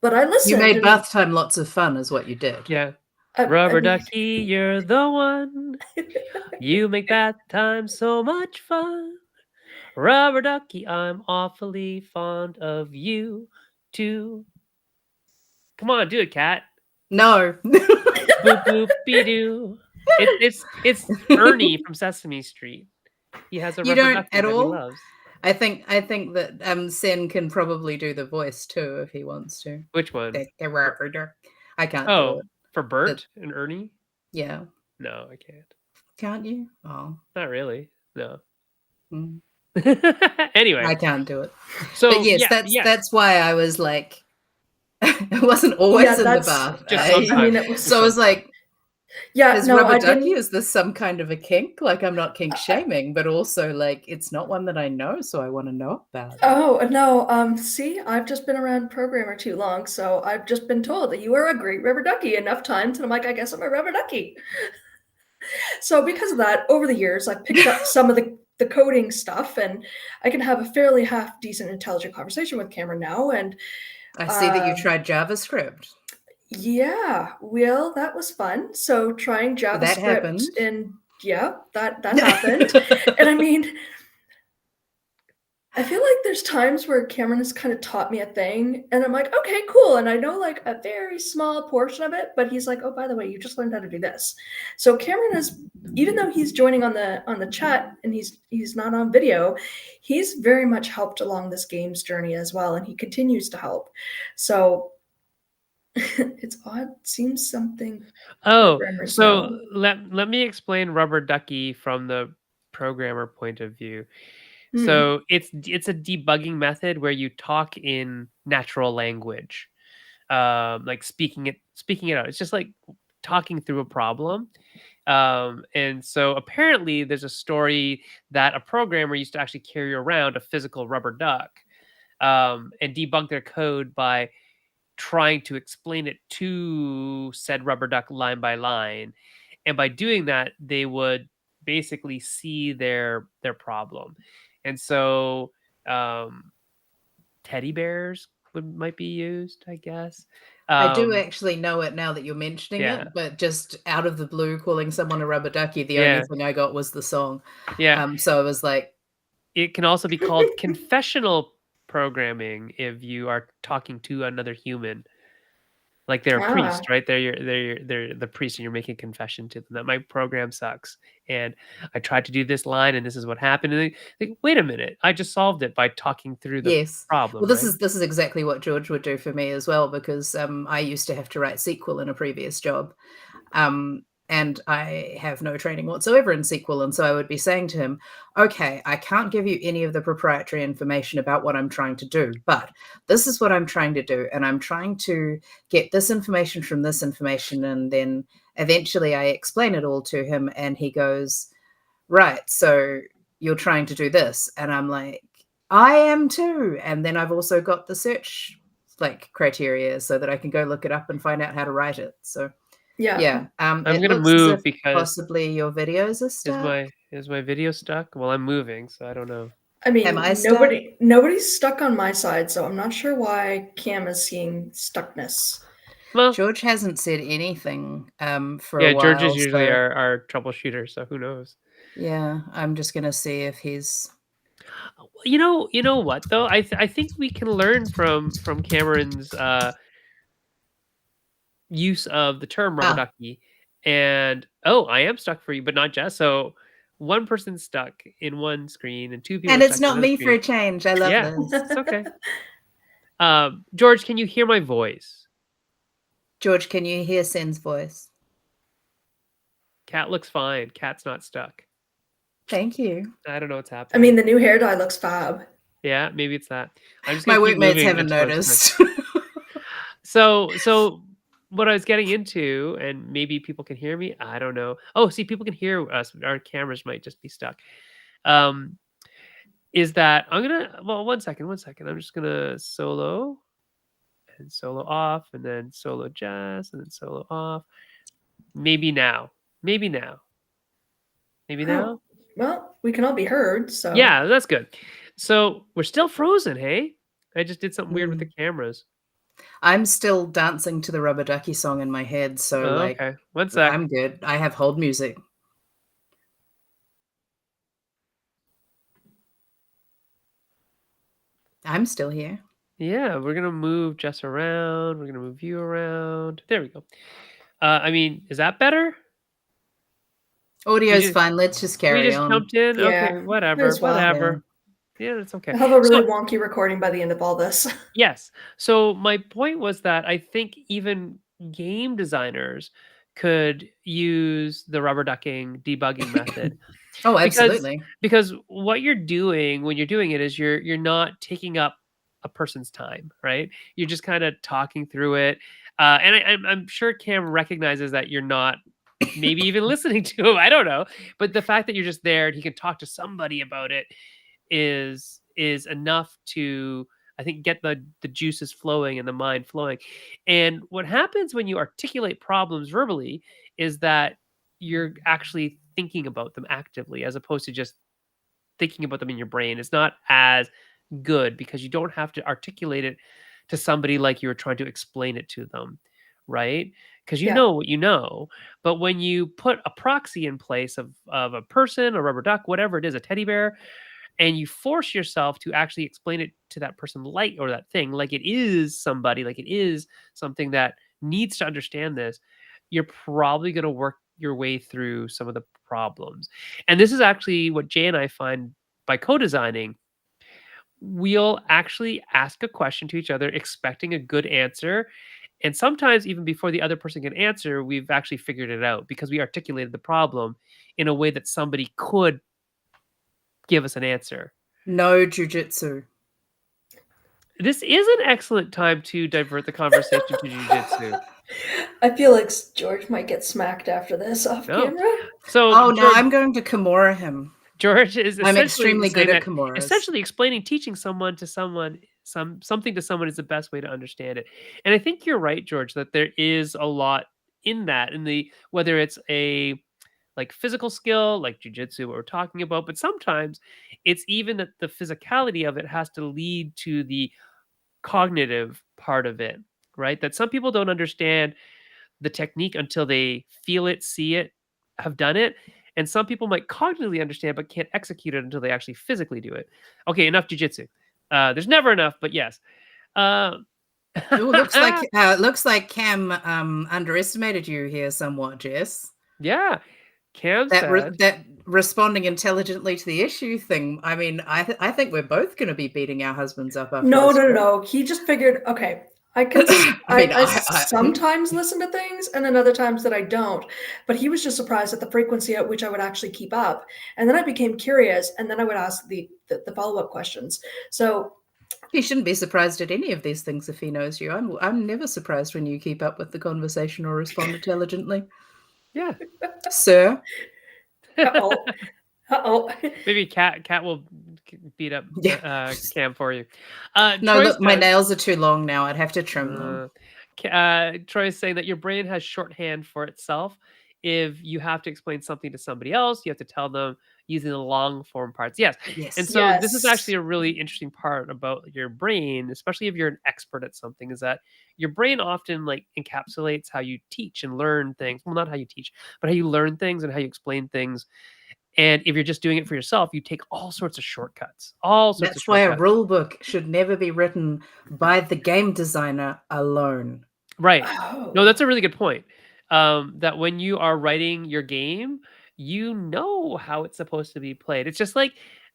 but I You listened made and bath time lots of fun, is what you did. Yeah. I Rubber mean, ducky, you're the one. You make bath time so much fun. Rubber ducky, I'm awfully fond of you. 2. Come on, do it, Cat. No. Boop boop be doo. It's Ernie from Sesame Street. He has a You rubber don't ducky at that he all? loves. I think that Sen can probably do the voice too if he wants to. Which one? The rubber duck. I can't do Oh, it. for The, Bert and Ernie? yeah. No, I can't. Can't you? Oh. Not really. No. Mm. Anyway, I can't do it. But so yes, that's why I was like it wasn't always Yeah, in the that's bath. just I sometimes. mean, it Just was So I was sometimes. like, yeah, is no, rubber I ducky, didn't is this some kind of a kink? Like, I'm not kink I shaming, but also like it's not one that I know, so I want to know about it. Oh, no, see, I've just been around programmer too long, so I've just been told that you are a great rubber ducky enough times, and I'm like, I guess I'm a rubber ducky. So because of that, over the years, I've picked up some of the coding stuff, and I can have a fairly half decent, intelligent conversation with Cameron now. And I see that you uh, tried JavaScript. yeah, well, that was fun. So trying So that JavaScript, happened. and yeah, that happened. And I mean, I feel like there's times where Cameron has kind of taught me a thing, and I'm like, okay, cool. And I know like a very small portion of it, but he's like, oh, by the way, you just learned how to do this. So Cameron is, even though he's joining on the chat and he's not on video, he's very much helped along this game's journey as well, and he continues to help. So it's odd. Seems something Oh, programmers so know. let me explain rubber ducky from the programmer point of view. Hmm. So it's a debugging method where you talk in natural language, like speaking it out. It's just like talking through a problem. And so apparently there's a story that a programmer used to actually carry around a physical rubber duck, and debug their code by trying to explain it to said rubber duck line by line. And by doing that, they would basically see their problem. And so um, teddy bears might be used, I guess. I do Um, actually know it now that you're mentioning yeah, it, but just out of the blue, calling someone a rubber ducky, the only yeah, thing I got was the song. yeah. So I was like, It can also be called confessional programming if you are talking to another human. Like they're a Ah, priest, right? They're the priest, and you're making confession to them that my program sucks, and I tried to do this line, and this is what happened. And they think, wait a minute, I just solved it by talking through the yes. Well, problem, this right? is exactly what George would do for me as well, because I used to have to write SQL in a previous job. And I have no training whatsoever in SQL. And so I would be saying to him, okay, I can't give you any of the proprietary information about what I'm trying to do, but this is what I'm trying to do. And I'm trying to get this information from this information. And then eventually I explain it all to him. And he goes, right, so you're trying to do this. And I'm like, I am too. And then I've also got the search like criteria so that I can go look it up and find out how to write it. So yeah. yeah, I'm it gonna looks as if move because possibly your videos are is stuck. my video stuck? Well, I'm moving, so I don't know. I Am I mean, stuck? nobody's stuck on my side, so I'm not sure why Cam is seeing stuckness. Well, George hasn't said anything for a yeah, George is while, usually so our troubleshooter, so who knows? yeah, I'm just gonna see if he's You know what though? I think we can learn from Cameron's use of the term rubber ah, ducky. And oh, I am stuck for you, but not Jess. So one person's stuck in one screen and two people and are it's stuck in not another me for screen. a change. I love Yeah, this. it's okay. George, can you hear my voice? George, can you hear Sen's voice? Cat looks fine. Cat's not stuck. Thank you. I don't know what's I mean, happening. the new hair dye looks fab. Yeah, maybe it's that. I'm just My gonna keep workmates moving haven't until it's done. noticed. So what I was getting into, and maybe people can hear me. I don't know. Oh, see, people can hear us. Our cameras might just be stuck. Um, is that I'm gonna well, one second. I'm just gonna solo and solo off, and then solo jazz, and then solo off. Maybe now. Maybe now. Maybe Oh, now. well, we can all be heard, so Yeah, that's good. So we're still frozen, hey? I just did something weird with the Mm. cameras. I'm still dancing to the Rubber Ducky song in my head, so Oh, like okay. One sec. I'm good. I have hold music. I'm still here. Yeah, we're gonna move Jess around. We're gonna move you around. There we go. I mean, is that better? We Audio's just fine. Let's just we carry just on. jumped in. Okay, Yeah, might whatever, as well. Yeah. whatever. Yeah, that's okay. I'll have a So really wonky recording by the end of all this. yes. So my point was that I think even game designers could use the rubber ducking debugging method Oh, because absolutely. what you're doing when you're doing it is you're not taking up a person's time, right? You're just kind of talking through it, and I'm sure Cam recognizes that you're not maybe even listening to him. I don't know, but the fact that you're just there and he can talk to somebody about it is enough to, I think, get the juices flowing and the mind flowing. And what happens when you articulate problems verbally is that you're actually thinking about them actively as opposed to just thinking about them in your brain. It's not as good because you don't have to articulate it to somebody like you were trying to explain it to them, right? Because you Yeah, know what you know. But when you put a proxy in place of a person, a rubber duck, whatever it is, a teddy bear, and you force yourself to actually explain it to that person like, or that thing like it is somebody, like it is something that needs to understand this, you're probably going to work your way through some of the problems. And this is actually what Jay and I find by co-designing. We'll actually ask a question to each other expecting a good answer, and sometimes even before the other person can answer, we've actually figured it out because we articulated the problem in a way that somebody could give us an answer. No jujitsu. This is an excellent time to divert the conversation to jujitsu. I feel like George might get smacked after this off No. camera. So Oh, no, I'm going to Kimura him. George is I'm essentially extremely good saying at that Kimuras. essentially explaining, teaching someone to someone something to someone is the best way to understand it. And I think you're right, George, that there is a lot in that, in the whether it's a like physical skill, like jujitsu, what we're talking about, but sometimes it's even that the physicality of it has to lead to the cognitive part of it, right? That some people don't understand the technique until they feel it, see it, have done it. And some people might cognitively understand but can't execute it until they actually physically do it. Okay, enough jujitsu. There's never enough, but yes. Uh, Oh, looks like Cam underestimated you here somewhat, Jess. yeah, Cam said, That responding intelligently to the issue thing. I mean, I think we're both going to be beating our husbands up after No, this no, no, trip. no. He just figured, okay, I can I mean, I sometimes listen to things and then other times that I don't. But he was just surprised at the frequency at which I would actually keep up. And then I became curious and then I would ask the follow-up questions. So he shouldn't be surprised at any of these things if he knows you. I'm never surprised when you keep up with the conversation or respond intelligently, yeah. sir. uh-oh. Uh-oh. Maybe Cat will beat up Yeah. Cam for you. No, Troy look, my says, nails are too long now. I'd have to trim them. Troy is saying that your brain has shorthand for itself. If you have to explain something to somebody else, you have to tell them using the long form parts. Yes. And Yes. so this is Yes. actually a really interesting part about your brain, especially if you're an expert at something, is that your brain often like encapsulates how you teach and learn things. Well, not how you teach, but how you learn things and how you explain things. And if you're just doing it for yourself, you take all sorts of shortcuts, all sorts of That's why a shortcuts. rule book should never be written by the game designer alone. Right. No, Oh. that's a really good point. That when you are writing your game, you know how it's supposed to be played. It's just like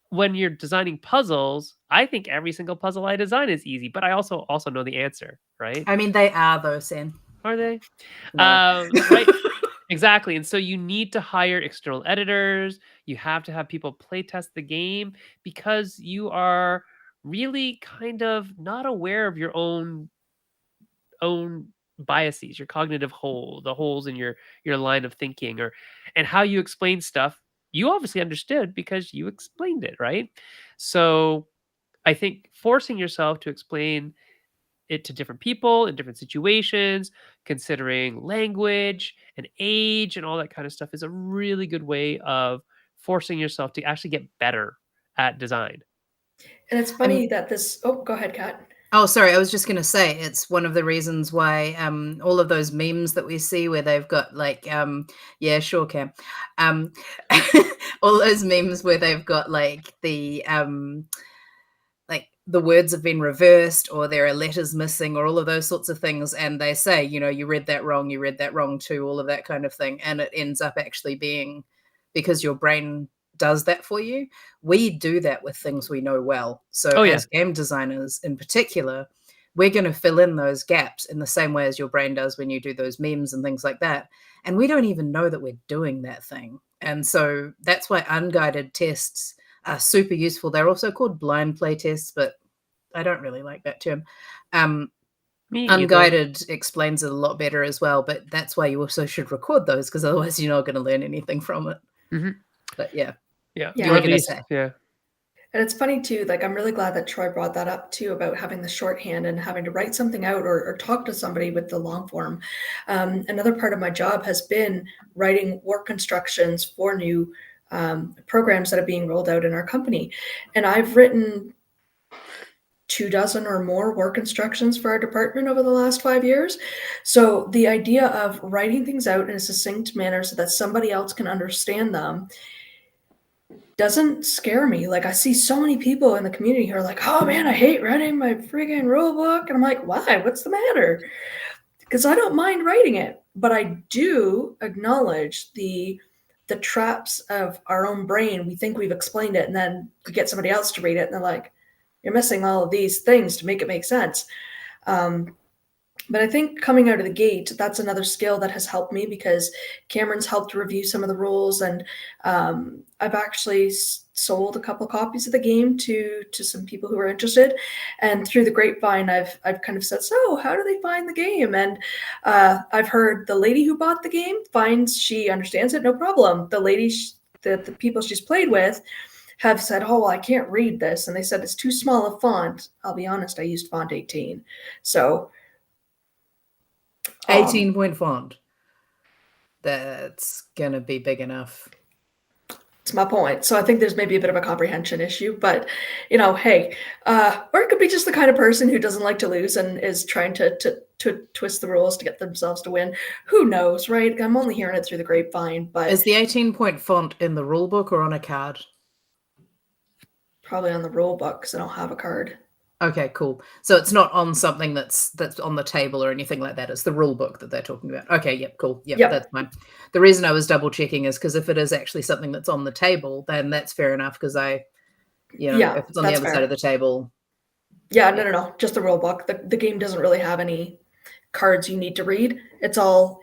when you're designing puzzles, I think every single puzzle I design is easy, but I also know the answer, right? I mean, they are though, Sen. Are they? No. Right. Exactly. And so you need to hire external editors. You have to have people play test the game because you are really kind of not aware of your own biases, your cognitive hole, the holes in your line of thinking, or and how you explain stuff. You obviously understood because you explained it, right? So I think forcing yourself to explain it to different people in different situations, considering language and age and all that kind of stuff, is a really good way of forcing yourself to actually get better at design. And it's I'm funny that this oh, go ahead, Kat. Oh, sorry. I was just going to say it's one of the reasons why all of those memes that we see where they've got like yeah, sure, Cam. Um, all those memes where they've got like the the words have been reversed, or there are letters missing, or all of those sorts of things, and they say, you read that wrong too, all of that kind of thing, and it ends up actually being because your brain does that for you. We do that with things we know well. So Oh, yeah. as game designers in particular, we're going to fill in those gaps in the same way as your brain does when you do those memes and things like that. And we don't even know that we're doing that thing. And so that's why unguided tests are super useful. They're also called blind play tests, but I don't really like that term. Me either. Unguided explains it a lot better as well, but that's why you also should record those, because otherwise you're not going to learn anything from it. But yeah. Yeah. You were going to say. Yeah. And it's funny too, like I'm really glad that Troy brought that up too, about having the shorthand and having to write something out or talk to somebody with the long form. Another part of my job has been writing work instructions for new programs that are being rolled out in our company. And I've written 24 or more work instructions for our department over the last 5 years. So the idea of writing things out in a succinct manner so that somebody else can understand them doesn't scare me. Like, I see so many people in the community who are like, oh man, I hate writing my freaking rule book. And I'm like, why? What's the matter? Because I don't mind writing it, but I do acknowledge the traps of our own brain. We think we've explained it, and then we get somebody else to read it, and they're like, you're missing all of these things to make it make sense. But I think coming out of the gate, that's another skill that has helped me, because Cameron's helped review some of the rules, and I've actually sold a couple copies of the game to some people who are interested. And through the grapevine, I've kind of said, so how do they find the game? And I've heard the lady who bought the game finds she understands it, no problem. The lady, the people she's played with have said, oh, well, I can't read this. And they said it's too small a font. I'll be honest, I used font 18. So 18-point font. That's going to be big enough. It's my point. So I think there's maybe a bit of a comprehension issue, but hey, or it could be just the kind of person who doesn't like to lose and is trying to twist the rules to get themselves to win. Who knows, right? I'm only hearing it through the grapevine, but is the 18-point font in the rule book or on a card? Probably on the rule book, because I don't have a card. Okay, cool. So it's not on something that's on the table or anything like that. It's the rule book that they're talking about. Okay, yep, cool. Yep. That's fine. The reason I was double checking is because if it is actually something that's on the table, then that's fair enough, because if it's on the other side of the table. Yeah, no. Just the rule book. The game doesn't really have any cards you need to read. It's all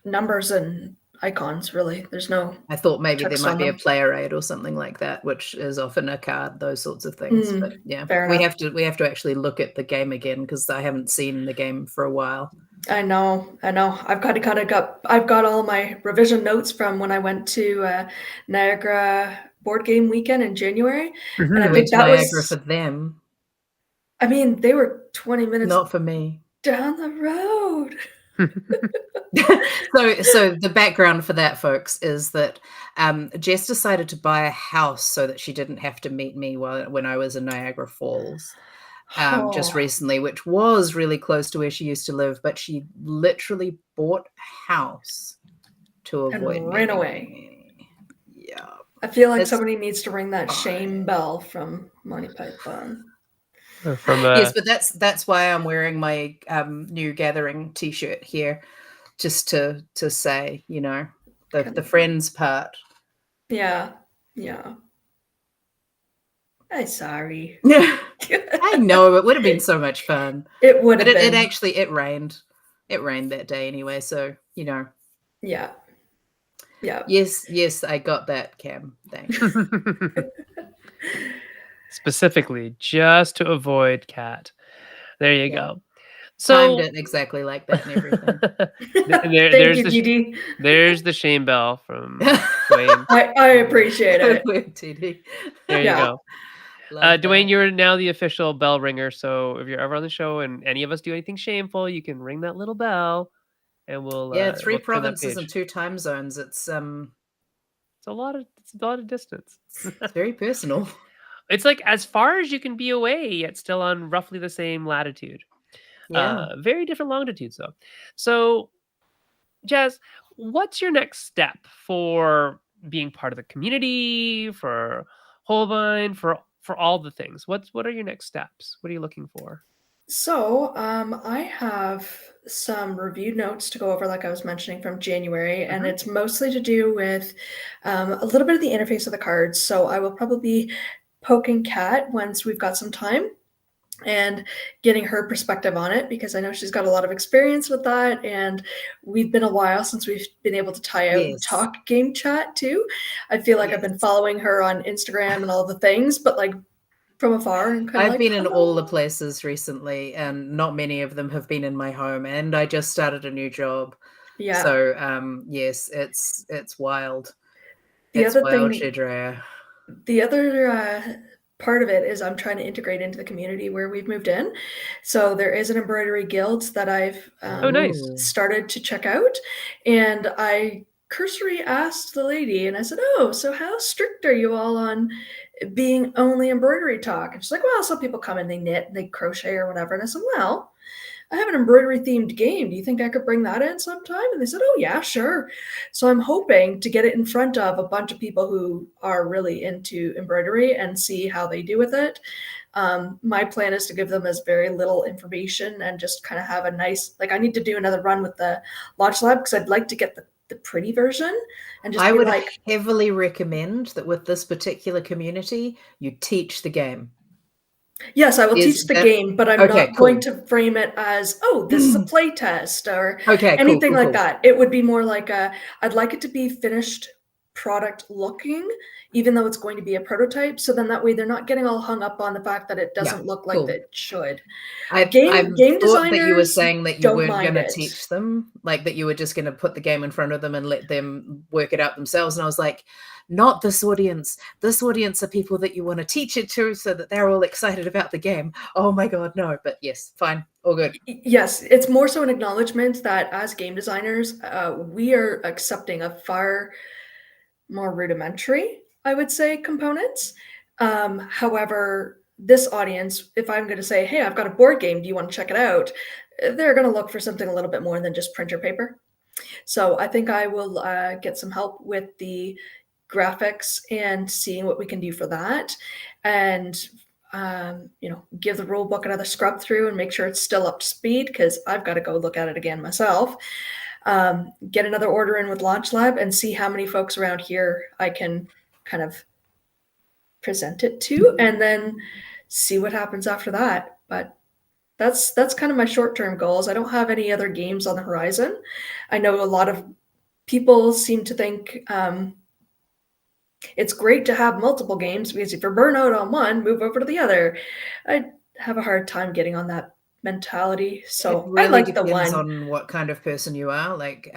numbers and icons, really. There's no. I thought maybe there might be a player aid or something like that, which is often a card, those sorts of things. But yeah, we have to actually look at the game again, because I haven't seen the game for a while. I know. I've got all my revision notes from when I went to Niagara board game weekend in January. And I think that Niagara was for them. I mean, they were 20 minutes. Not for me. Down the road. So the background for that, folks, is that Jess decided to buy a house so that she didn't have to meet me when I was in Niagara Falls just recently, which was really close to where she used to live, but she literally bought a house to avoid and ran away. Yeah. I feel like somebody needs to ring that shame bell from Monty Python. Yes, but that's why I'm wearing my New Gathering t-shirt here, just to say, the friends part. Yeah. I'm sorry. I know, it would have been so much fun. It would have been. It rained. It rained that day anyway, so Yeah. Yes, I got that, Cam. Thanks. Specifically, just to avoid Cat. There you go. So timed it exactly like that and everything. There's the shame bell from Dwayne. I appreciate it. TD. There you go. Dwayne, you're now the official bell ringer. So if you're ever on the show and any of us do anything shameful, you can ring that little bell, and we'll 3 provinces and 2 time zones. It's a lot of distance. It's very personal. It's like as far as you can be away, yet still on roughly the same latitude. Yeah. Very different longitudes, though. So, Jess, what's your next step for being part of the community, for Holbein, for for all the things? What are your next steps? What are you looking for? So, I have some review notes to go over, like I was mentioning from January, and Mhm. it's mostly to do with a little bit of the interface of the cards. So, I will probably be poking Kat once we've got some time and getting her perspective on it because I know she's got a lot of experience with that. And we've been a while since we've been able to tie out and Yes. talk game chat too. I feel like I've been Yes. following her on Instagram and all the things, but like from afar and kind of I've like, been in all the hello. places recently, and not many of them have been in my home, and I just started a new job. Yeah. So, yes, it's wild. The It's other wild, thing Shedrea. The other part of it is I'm trying to integrate into the community where we've moved in. So there is an embroidery guild that I've Oh, nice. Ooh. started to check out, and I cursory asked the lady, and I said, "Oh, so how strict are you all on being only embroidery talk?" And she's like, "Well, some people come and they knit, and they crochet or whatever." And I said, "Well, I have an embroidery themed game. Do you think I could bring that in sometime?" And they said, "Oh, yeah, sure." So I'm hoping to get it in front of a bunch of people who are really into embroidery and see how they do with it. My plan is to give them as very little information and just kind of have a nice, like, I need to do another run with the Launch Lab because I'd like to get the pretty version and just I be would like, heavily recommend that with this particular community, you teach the game. yes, I will Is teach the that game, but I'm okay, not going cool. to frame it as, "Oh, this is a play test," or Okay, cool, anything cool, like cool. that. It would be more like a I'd like it to be finished product looking, even though it's going to be a prototype, so then that way they're not getting all hung up on the fact that it Yeah, doesn't look like cool. it should. I've Game thought that you were designers saying that you don't weren't mind gonna it. teach them, like, that you were just gonna put the game in front of them and let them work it out themselves, and I was like, "Not this audience. This audience are people that you wanna teach it to so that they're all excited about the game." Oh my god, no, but yes, fine, all good. Yes, it's more so an acknowledgement that as game designers, we are accepting a far more rudimentary, I would say, components. However, this audience, if I'm going to say, "Hey, I've got a board game. Do you want to check it out?" They're going to look for something a little bit more than just printer paper. So I think I will get some help with the graphics and seeing what we can do for that, and give the rule book another scrub through and make sure it's still up to speed because I've got to go look at it again myself. Get another order in with Launch Lab and see how many folks around here I can kind of present it to, and then see what happens after that. But that's kind of my short-term goals. I don't have any other games on the horizon. I know a lot of people seem to think it's great to have multiple games because if you burn out on one, move over to the other. I have a hard time getting on that mentality, It so I really like the depends one. on what kind of person you are, like,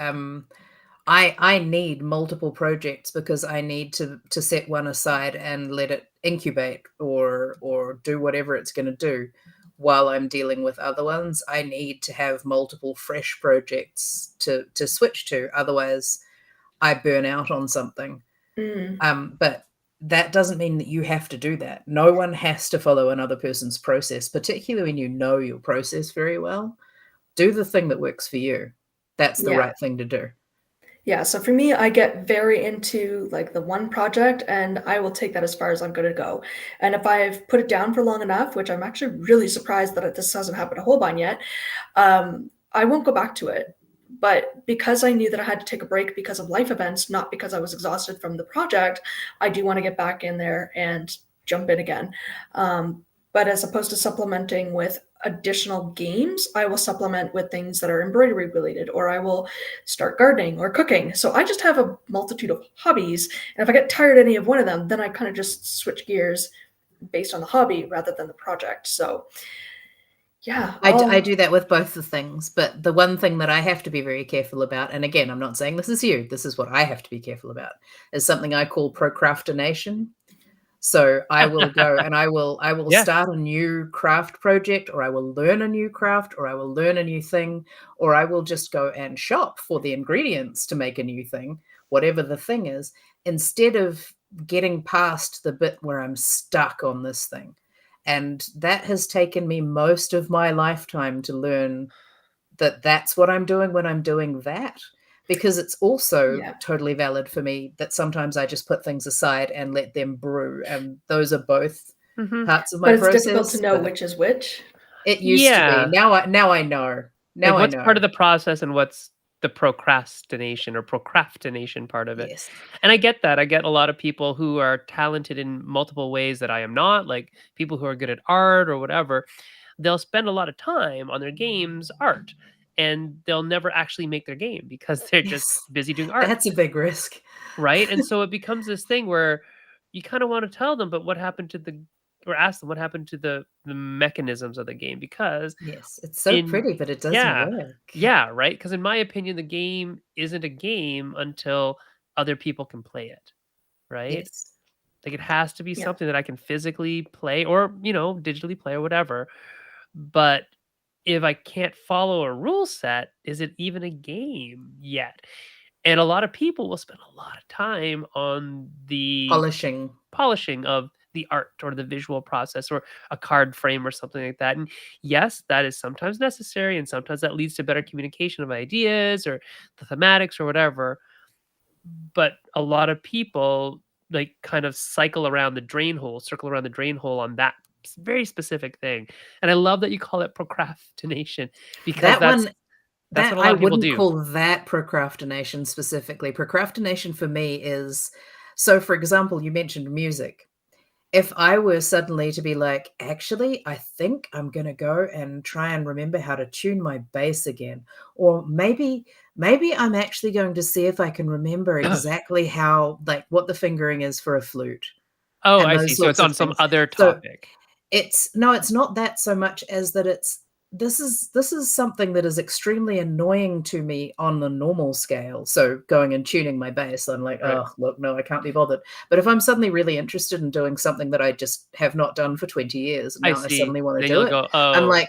I need multiple projects because I need to set one aside and let it incubate or do whatever it's gonna do while I'm dealing with other ones. I need to have multiple fresh projects to switch to, otherwise I burn out on something. Mm, But that doesn't mean that you have to do that. No one has to follow another person's process, particularly when you know your process very well. Do the thing that works for you. That's the yeah. right thing to do. Yeah, so for me, I get very into like the one project and I will take that as far as I'm going to go. And if I've put it down for long enough, which I'm actually really surprised that this hasn't happened to Holbein yet, I won't go back to it. But because I knew that I had to take a break because of life events, not because I was exhausted from the project, I do want to get back in there and jump in again. But as opposed to supplementing with additional games, I will supplement with things that are embroidery related, or I will start gardening or cooking. So I just have a multitude of hobbies. And if I get tired of any of one of them, then I kind of just switch gears based on the hobby rather than the project. So yeah, I do that with both the things, but the one thing that I have to be very careful about, and again, I'm not saying this is you, this is what I have to be careful about, is something I call procrastination. So I will go and I will Yeah. start a new craft project, or I will learn a new craft, or I will learn a new thing, or I will just go and shop for the ingredients to make a new thing, whatever the thing is, instead of getting past the bit where I'm stuck on this thing. And that has taken me most of my lifetime to learn that that's what I'm doing when I'm doing that, because it's also yeah. totally valid for me that sometimes I just put things aside and let them brew, and those are both Mhm. parts of my But it's difficult to process, know but which is which. it used to be. Yeah. Now I know. Like, Now I what's part know. of the process and what's the procrastination part of it? Yes. And I get that. I get a lot of people who are talented in multiple ways that I am not, like people who are good at art or whatever. They'll spend a lot of time on their game's art and they'll never actually make their game because they're just Yes. busy doing art, That's a big risk. right? And so it becomes this thing where you kind of want to tell them, but what happened to the or ask them what happened to the mechanisms of the game because Yes, it's so in pretty, but it doesn't yeah. work. Yeah, right. Because in my opinion, the game isn't a game until other people can play it, right? Yes. Like, it has to be Yeah. something that I can physically play or, digitally play or whatever, but if I can't follow a rule set, is it even a game yet? And a lot of people will spend a lot of time on the Polishing. polishing of the art or the visual process or a card frame or something like that. And yes, that is sometimes necessary and sometimes that leads to better communication of ideas or the thematics or whatever. But a lot of people like kind of circle around the drain hole on that very specific thing. And I love that you call it procrastination because That that's one that's that what a lot I of people wouldn't do. call that procrastination specifically. Procrastination for me is, so for example, you mentioned music. If I were suddenly to be like, "Actually, I think I'm gonna go and try and remember how to tune my bass again," or maybe I'm actually going to see if I can remember exactly how, like, what the fingering is for a flute, Oh, and I those see. So it's sorts of on some things. other So topic. it's no, it's not that so much as that this is something that is extremely annoying to me on a normal scale. So going and tuning my bass, I'm like, Right. oh, look, no, I can't be bothered. But if I'm suddenly really interested in doing something that I just have not done for 20 years, and I now I see. suddenly want to Then do you'll it, go, I'm "Oh, like,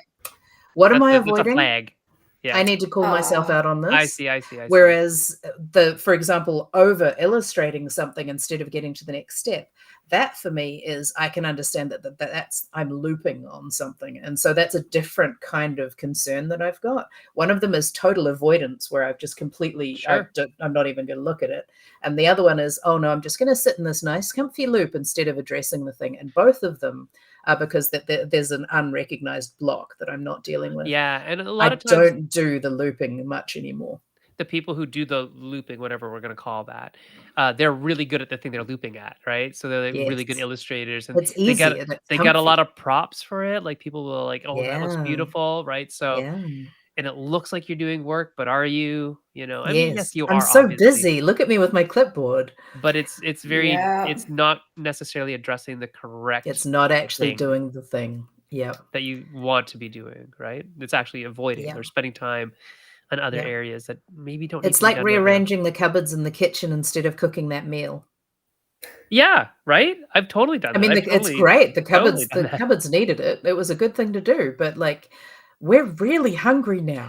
what am I that's a avoiding? flag." Yeah. I need to call myself out on I this. see, I see, I see. Whereas the for example, over illustrating something instead of getting to the next step, that for me is I can understand that's I'm looping on something. And so that's a different kind of concern that I've got. One of them is total avoidance, where I've just completely Sure. I'm not even going to look at it. And the other one is, oh no, I'm just going to sit in this nice comfy loop instead of addressing the thing. And both of them are because there's an unrecognized block that I'm not dealing with. Yeah, and a lot I of times don't do the looping much anymore. the people who do the looping, whatever we're gonna call that, they're really good at the thing they're looping at, right? So they're, like, really good Yes. illustrators, and It's easy and it's they get a lot comfy. of props for it, like, people will like, "Oh, that looks Yeah. beautiful," right? So Yeah. and it looks like you're doing work, but are you? I mean, yes, Yes. you I'm are so obviously, busy. Look at me with my clipboard. but Yeah. it's not necessarily addressing the It's correct not actually thing doing the thing. Yep. that you want to be doing, right? It's actually avoiding Yeah. or spending time on other Yeah. areas that maybe don't need It's to be like done right now. rearranging the cupboards in the kitchen instead of cooking that meal. Yeah, right? I've totally done I that. mean, I've it's great. The totally cupboards done the that. cupboards needed it. It was a good thing to do, but, like, we're really hungry now.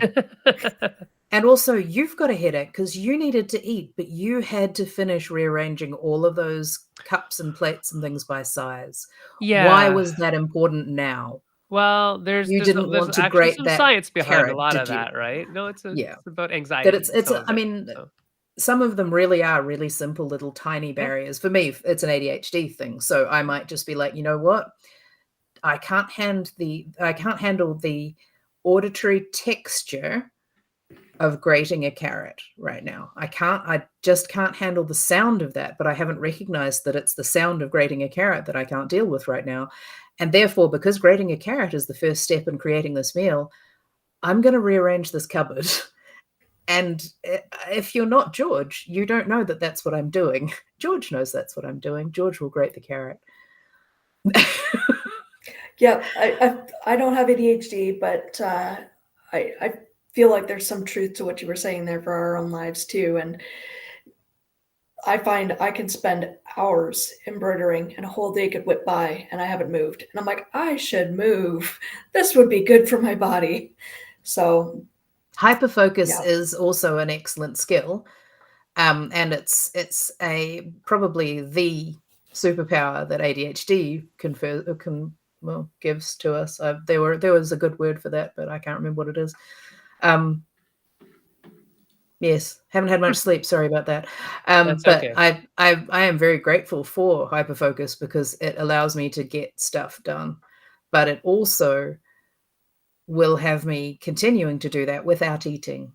And also, you've got a headache because you needed to eat, but you had to finish rearranging all of those cups and plates and things by size. Why Yeah. was that important now? Well, You didn't there's want to actually grate some that science behind a carrot, lot of did you? that, right? No, Yeah. it's about But anxiety, it's some of I it, mean, so some of them really are really simple little tiny yeah. barriers. For me, it's an ADHD thing, so I might just be like, "You know what? I can't handle the auditory texture of grating a carrot right now. I just can't handle the sound of that, but I haven't recognized that it's the sound of grating a carrot that I can't deal with right now. And therefore, because grating a carrot is the first step in creating this meal, I'm going to rearrange this cupboard." And if you're not George, you don't know that that's what I'm doing. George knows that's what I'm doing. George will grate the carrot. Yeah, I don't have ADHD, but I feel like there's some truth to what you were saying there for our own lives too. And I find I can spend hours embroidering and a whole day could whip by and I haven't moved. And I'm like, I should move. This would be good for my body. So Hyperfocus yeah. is also an excellent skill. And it's a probably the superpower that ADHD gives to us. There was a good word for that, but I can't remember what it is. Um, Yes, haven't had much sleep, sorry about that. That's But okay. I am very grateful for hyperfocus because it allows me to get stuff done, but it also will have me continuing to do that without eating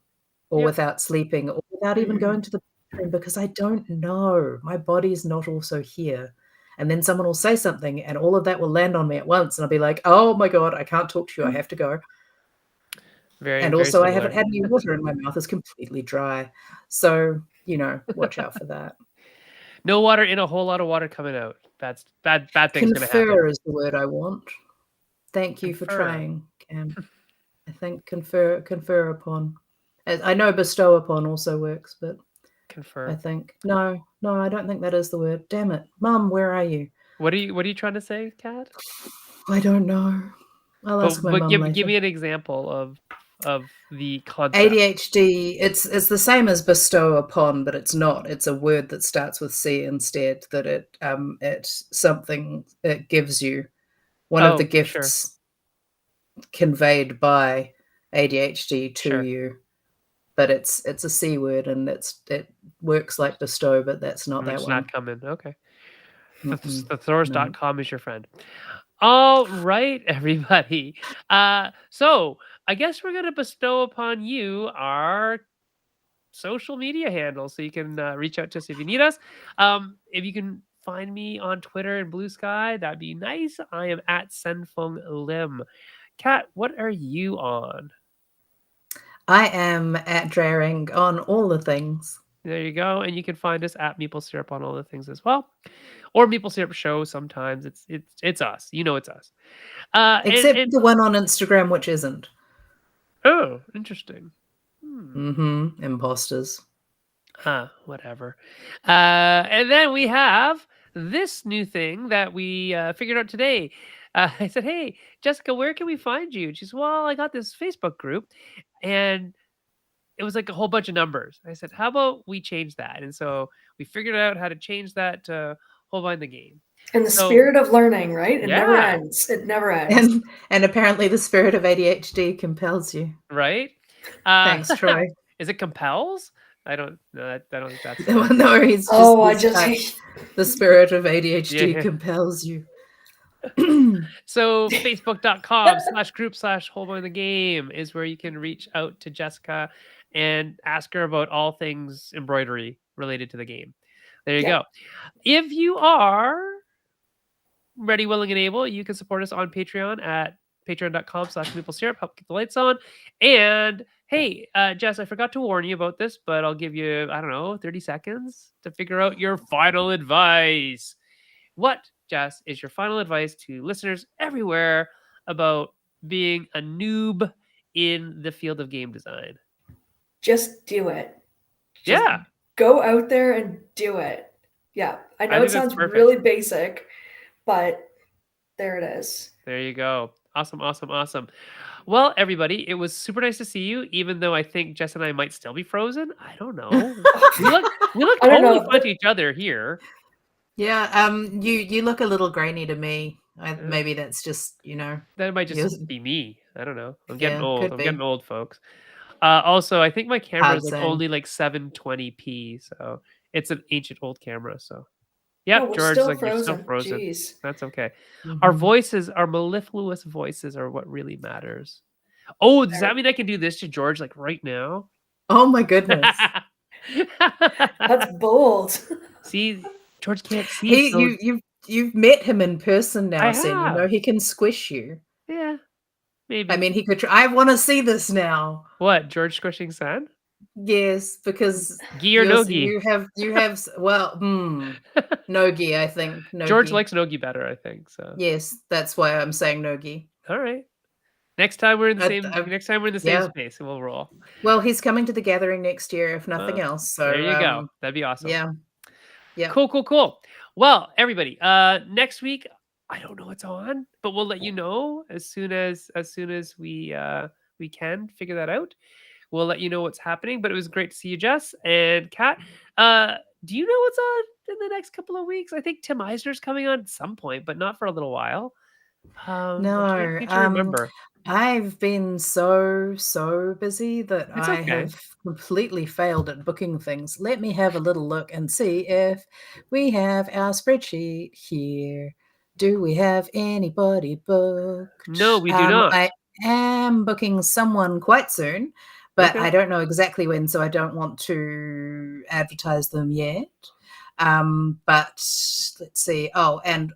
or Yep. without sleeping or without even going Mhm. to the bathroom because I don't know. My body's not also here. And then someone will say something and all of that will land on me at once and I'll be like, "Oh my god, I can't talk to you. I have to go." Very, And very also I similar. haven't had any water in my mouth. It's completely dry. So, watch out for that. No water in, a whole lot of water coming out. That's bad things gonna happen. Confer is the word I want. Thank you for Confer. trying, Cam. I think confer upon. I know bestow upon also works, but I Confer. think no, I don't think that is the word. Damn it. Mum, where are you? What are you trying to say, Kat? I don't know. I'll ask my But mum give later. me an example of the concept. ADHD, it's the same as bestow upon, but it's not. It's a word that starts with C instead, that it's something it gives you. One of the Oh, sure, gifts conveyed by ADHD to sure. you, but it's a C word and it works like bestow, but that's not We're that just one. not coming. Okay. Mm-mm, no. Thesaurus.com is your friend. All right, everybody. So I guess we're gonna bestow upon you our social media handles so you can reach out to us if you need us. If you can find me on Twitter and Blue Sky, that'd be nice. I am at Senfeng Lim. Kat, what are you on? I am at Draring on all the things, There you go. And you can find us at Maple Syrup on all the things as well. Or Maple Syrup Show sometimes. It's us. You know it's us. except And the one on Instagram, which isn't. oh, interesting. Hmm. Imposters. Huh, whatever. And then we have this new thing that we figured out today. I said, "Hey, Jessica, where can we find you?" And she said, "Well, I got this Facebook group, and it was like a whole bunch of numbers." I said, "How about we change that?" And so we figured out how to change that to Holbein the game. In the So spirit of learning, right? It never yeah, ends. It never ends. And apparently the spirit of ADHD compels you. right. Uh, Thanks, Troy. is it compels? I don't know. I don't think that's the Well, word. no, he's just Oh, I this just type. hate. The spirit of ADHD Yeah. compels you. So facebook.com/group/Holborn the game is where you can reach out to Jessica and ask her about all things embroidery related to the game. There you Yeah, go. If you are ready, willing, and able, you can support us on Patreon at patreon.com/maple syrup. Help keep the lights on. And hey, Jess, I forgot to warn you about this, but I'll give you, I don't know, 30 seconds to figure out your final advice. What, Jess, is your final advice to listeners everywhere about being a noob in the field of game design? just do it. Just Yeah, go out there and do it. Yeah, I I know it think that's sounds perfect. really basic, but there it is. There you go. Awesome, awesome, awesome. Well, everybody, it was super nice to see you, even though I think Jess and I might still be frozen. I don't know. We look I don't totally know. fine to each other here. Yeah, you look a little grainy to me. Uh, Maybe that's just, that might just you be me. I don't know. I'm getting yeah, old. could I'm getting be. old, folks. Also, I think my camera Hard is like saying. only like 720p, so it's an ancient old camera. So, Oh, yep, we're George, still like you're still frozen. frozen. Jeez. That's okay. Our Mhm. voices, our mellifluous voices, are what really matters. Oh, does There. that mean I can do this to George like right now? Oh my goodness. That's bold. See, George can't see, He so you've met him in person I now, Sen. You know have. he can squish you. Yeah, I maybe. mean, he could try. I want to see this now. What, George squishing sand? Yes, because Gi or no gi? well, Nogi, I think. George Nogi. likes nogi better, I think. So, Yes, that's why I'm saying Nogi. all right. Next time we're in the I, same. I, Next time we're in the same yeah. space, we'll roll. Well, he's coming to the gathering next year, if nothing else. There So, you go. That'd be awesome. yeah, yep. Cool, cool, cool. Well, everybody, next week, I don't know what's on, but we'll let you know as soon as we can figure that out. We'll let you know what's happening. But it was great to see you, Jess and Kat. Uh, do you know what's on in the next couple of weeks? I think Tim Eisner's coming on at some point, but not for a little while. I'm trying No, to remember. I've been so busy that It's I okay. have completely failed at booking things. Let me have a little look and see if we have our spreadsheet here. Do we have anybody booked? No, we do not. I am booking someone quite soon, but Okay. I don't know exactly when, so I don't want to advertise them yet. But let's see. Oh, and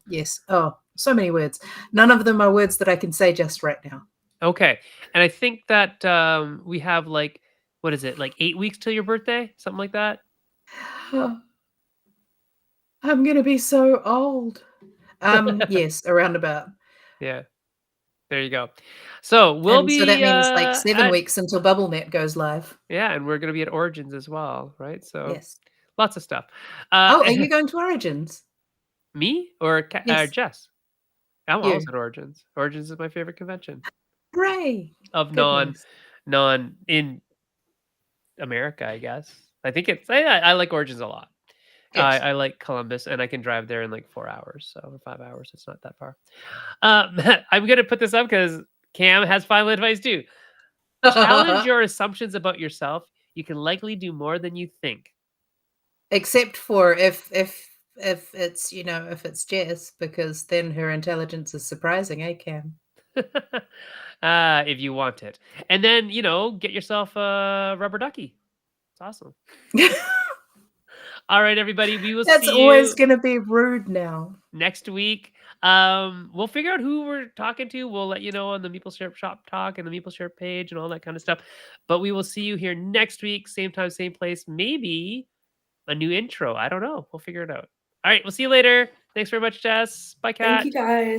yes. Oh, so many words. None of them are words that I can say just right now. Okay. And I think that we have like, what is it, like 8 weeks till your birthday? Something like that? I'm gonna be so old. Yes, around about. Yeah. There you go. So we'll And so that be means like 7 at, weeks until BubbleNet goes live. yeah, and we're gonna be at Origins as well, right? So Yes. lots of stuff. Oh, are you going to Origins? Me or Yes, Jess? I'm always you. at Origins. Origins is my favorite convention Hooray! of Goodness. non in America, I guess. I think it's I like Origins a lot. Good. I like Columbus, and I can drive there in like 4 hours, so or 5 hours. It's not that far. I'm gonna put this up because Cam has final advice too. Challenge your assumptions about yourself. You can likely do more than you think. Except for if it's, if it's Jess, because then her intelligence is surprising, eh, Cam? If you want it, and then get yourself a rubber ducky. It's awesome. All right, everybody. We will That's see always you gonna be rude now. next week. We'll figure out who we're talking to. We'll let you know on the Meeple Syrup Shop Talk and the Meeple Syrup page and all that kind of stuff. But we will see you here next week, same time, same place. Maybe a new intro. I don't know. We'll figure it out. All right, we'll see you later. Thanks very much, Jess. Bye, Thank Kat. you guys.